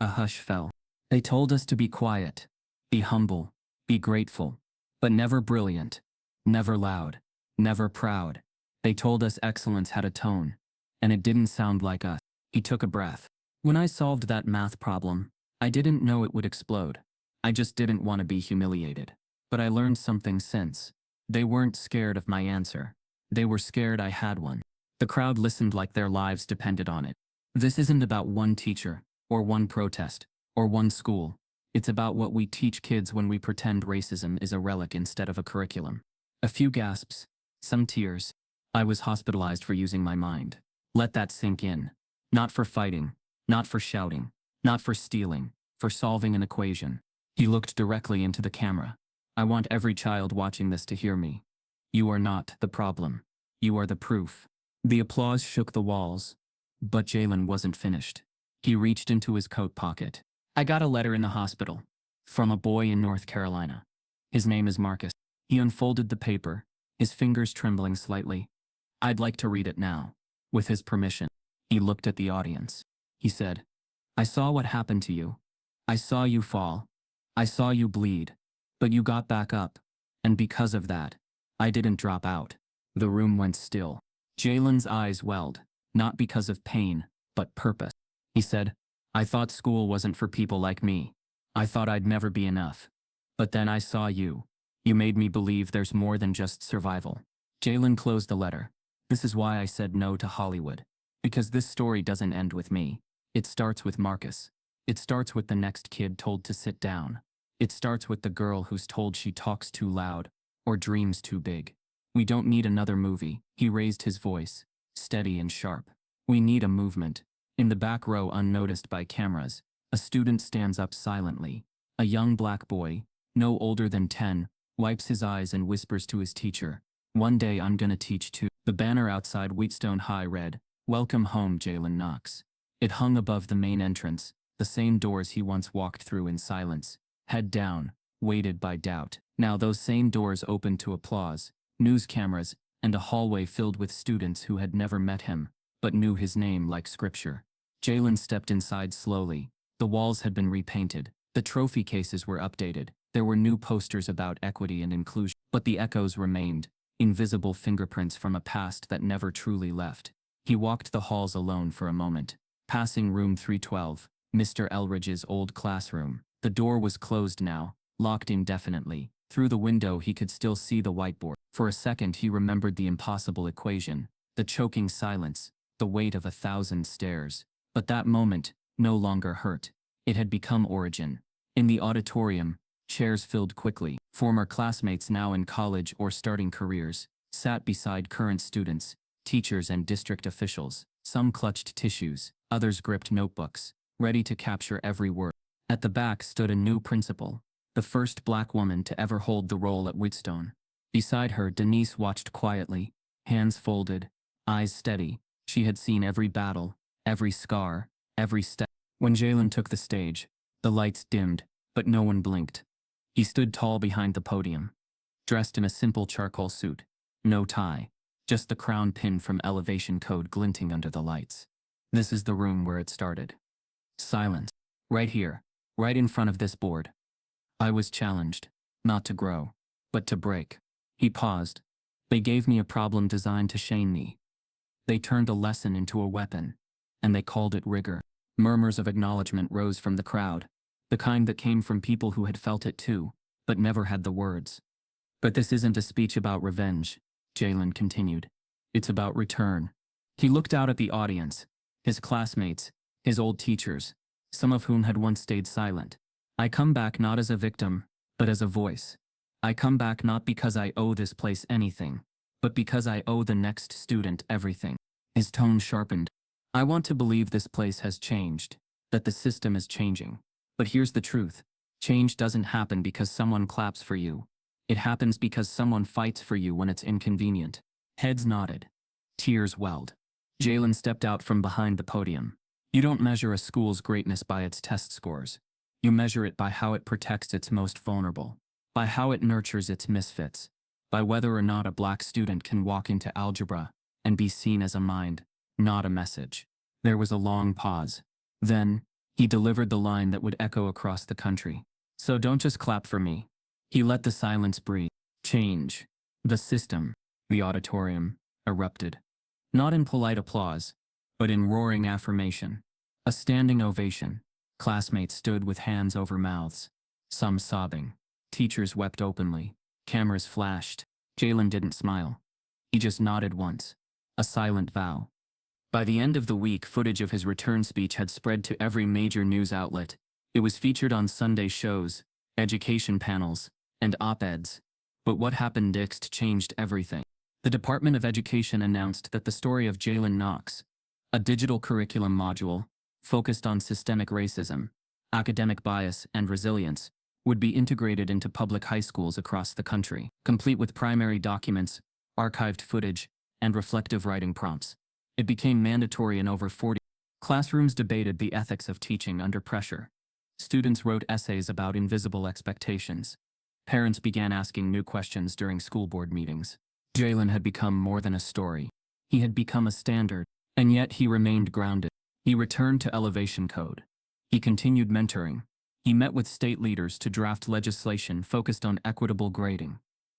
A hush fell. They told us to be quiet, be humble, be grateful, but never brilliant, never loud, never proud. They told us excellence had a tone, and it didn't sound like us. He took a breath. When I solved that math problem, I didn't know it would explode. I just didn't want to be humiliated. But I learned something since. They weren't scared of my answer. They were scared I had one. The crowd listened like their lives depended on it. This isn't about one teacher, or one protest, or one school. It's about what we teach kids when we pretend racism is a relic instead of a curriculum. A few gasps, some tears. I was hospitalized for using my mind. Let that sink in. Not for fighting, not for shouting, not for stealing, for solving an equation. He looked directly into the camera. I want every child watching this to hear me. You are not the problem. You are the proof. The applause shook the walls, but Jalen wasn't finished. He reached into his coat pocket. I got a letter in the hospital. From a boy in North Carolina. His name is Marcus. He unfolded the paper, his fingers trembling slightly. I'd like to read it now. With his permission. He looked at the audience. He said, I saw what happened to you. I saw you fall. I saw you bleed. But you got back up. And because of that, I didn't drop out. The room went still. Jalen's eyes welled, not because of pain, but purpose. He said, I thought school wasn't for people like me. I thought I'd never be enough. But then I saw you. You made me believe there's more than just survival. Jalen closed the letter. This is why I said no to Hollywood. Because this story doesn't end with me. It starts with Marcus. It starts with the next kid told to sit down. It starts with the girl who's told she talks too loud, or dreams too big. We don't need another movie. He raised his voice, steady and sharp. We need a movement. In the back row, unnoticed by cameras, a student stands up silently. A young black boy, no older than 10, wipes his eyes and whispers to his teacher, one day I'm gonna teach too. The banner outside Wheatstone High read, Welcome home, Jalen Knox. It hung above the main entrance, the same doors he once walked through in silence, head down, weighted by doubt. Now those same doors opened to applause, news cameras, and a hallway filled with students who had never met him, but knew his name like scripture. Jalen stepped inside slowly. The walls had been repainted. The trophy cases were updated. There were new posters about equity and inclusion. But the echoes remained, invisible fingerprints from a past that never truly left. He walked the halls alone for a moment, passing room 312, Mr. Elridge's old classroom. The door was closed now, locked indefinitely. Through the window he could still see the whiteboard. For a second he remembered the impossible equation, the choking silence, the weight of 1,000 stares. But that moment no longer hurt. It had become origin. In the auditorium, chairs filled quickly. Former classmates now in college or starting careers sat beside current students, teachers and district officials. Some clutched tissues, others gripped notebooks, ready to capture every word. At the back stood a new principal, the first black woman to ever hold the role at Wheatstone. Beside her, Denise watched quietly, hands folded, eyes steady. She had seen every battle, every scar, every step. When Jalen took the stage, the lights dimmed, but no one blinked. He stood tall behind the podium, dressed in a simple charcoal suit, no tie, just the crown pin from elevation code glinting under the lights. This is the room where it started. Silence. Right here, right in front of this board. I was challenged, not to grow, but to break. He paused. They gave me a problem designed to shame me. They turned a lesson into a weapon, and they called it rigor. Murmurs of acknowledgement rose from the crowd, the kind that came from people who had felt it too, but never had the words. But this isn't a speech about revenge, Jalen continued. It's about return. He looked out at the audience, his classmates, his old teachers, some of whom had once stayed silent. I come back not as a victim, but as a voice. I come back not because I owe this place anything, but because I owe the next student everything. His tone sharpened. I want to believe this place has changed, that the system is changing. But here's the truth. Change doesn't happen because someone claps for you. It happens because someone fights for you when it's inconvenient. Heads nodded. Tears welled. Jalen stepped out from behind the podium. You don't measure a school's greatness by its test scores. You measure it by how it protects its most vulnerable, by how it nurtures its misfits, by whether or not a black student can walk into algebra and be seen as a mind, not a message. There was a long pause. Then, he delivered the line that would echo across the country. So don't just clap for me. He let the silence breathe. Change. The system. The auditorium erupted. Not in polite applause, but in roaring affirmation. A standing ovation. Classmates stood with hands over mouths, some sobbing. Teachers wept openly. Cameras flashed. Jalen didn't smile. He just nodded once. A silent vow. By the end of the week, footage of his return speech had spread to every major news outlet. It was featured on Sunday shows, education panels, and op-eds. But what happened next changed everything. The Department of Education announced that the story of Jalen Knox, a digital curriculum module focused on systemic racism, academic bias, and resilience, would be integrated into public high schools across the country, complete with primary documents, archived footage, and reflective writing prompts. It became mandatory in over 40 classrooms. Debated the ethics of teaching under pressure. Students wrote essays about invisible expectations. Parents began asking new questions during school board meetings. Jalen had become more than a story. He had become a standard, and yet he remained grounded. He returned to elevation code. He continued mentoring. He met with state leaders to draft legislation focused on equitable grading.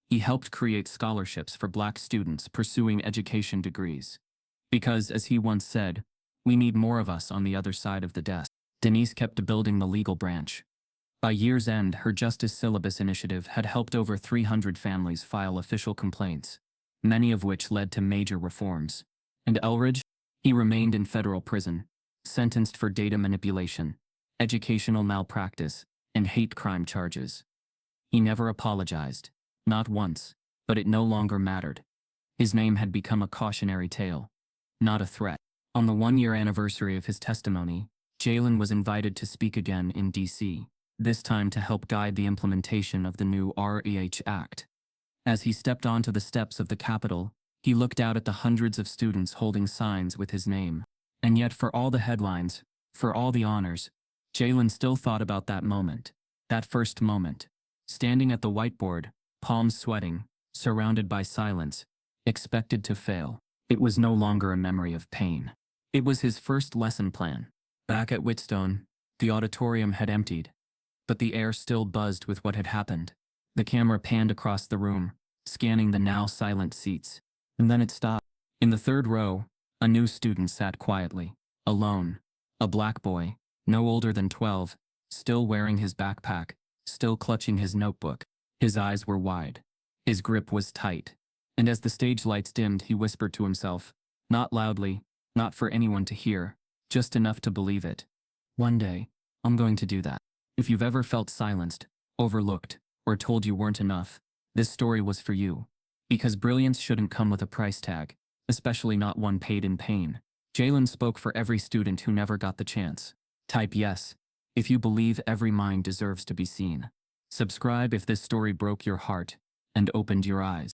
He helped create scholarships for black students pursuing education degrees. Because, as he once said, we need more of us on the other side of the desk. Denise kept building the legal branch. By year's end, her Justice Syllabus initiative had helped over 300 families file official complaints, many of which led to major reforms. And Elridge? He remained in federal prison, sentenced for data manipulation, educational malpractice, and hate crime charges. He never apologized, not once, but it no longer mattered. His name had become a cautionary tale, not a threat. On the one-year anniversary of his testimony, Jalen was invited to speak again in D.C., this time to help guide the implementation of the new REH Act. As he stepped onto the steps of the Capitol, he looked out at the hundreds of students holding signs with his name. And yet, for all the headlines, for all the honors, Jalen still thought about that moment, that first moment, standing at the whiteboard, palms sweating, surrounded by silence, expected to fail. It was no longer a memory of pain. It was his first lesson plan. Back at Whitstone, the auditorium had emptied, but the air still buzzed with what had happened. The camera panned across the room, scanning the now silent seats. And then it stopped. In the third row, a new student sat quietly, alone. A black boy, no older than 12, still wearing his backpack, still clutching his notebook. His eyes were wide. His grip was tight. And as the stage lights dimmed, he whispered to himself, not loudly, not for anyone to hear, just enough to believe it. One day, I'm going to do that. If you've ever felt silenced, overlooked, or told you weren't enough, this story was for you. Because brilliance shouldn't come with a price tag, especially not one paid in pain. Jalen spoke for every student who never got the chance. Type yes if you believe every mind deserves to be seen. Subscribe if this story broke your heart and opened your eyes.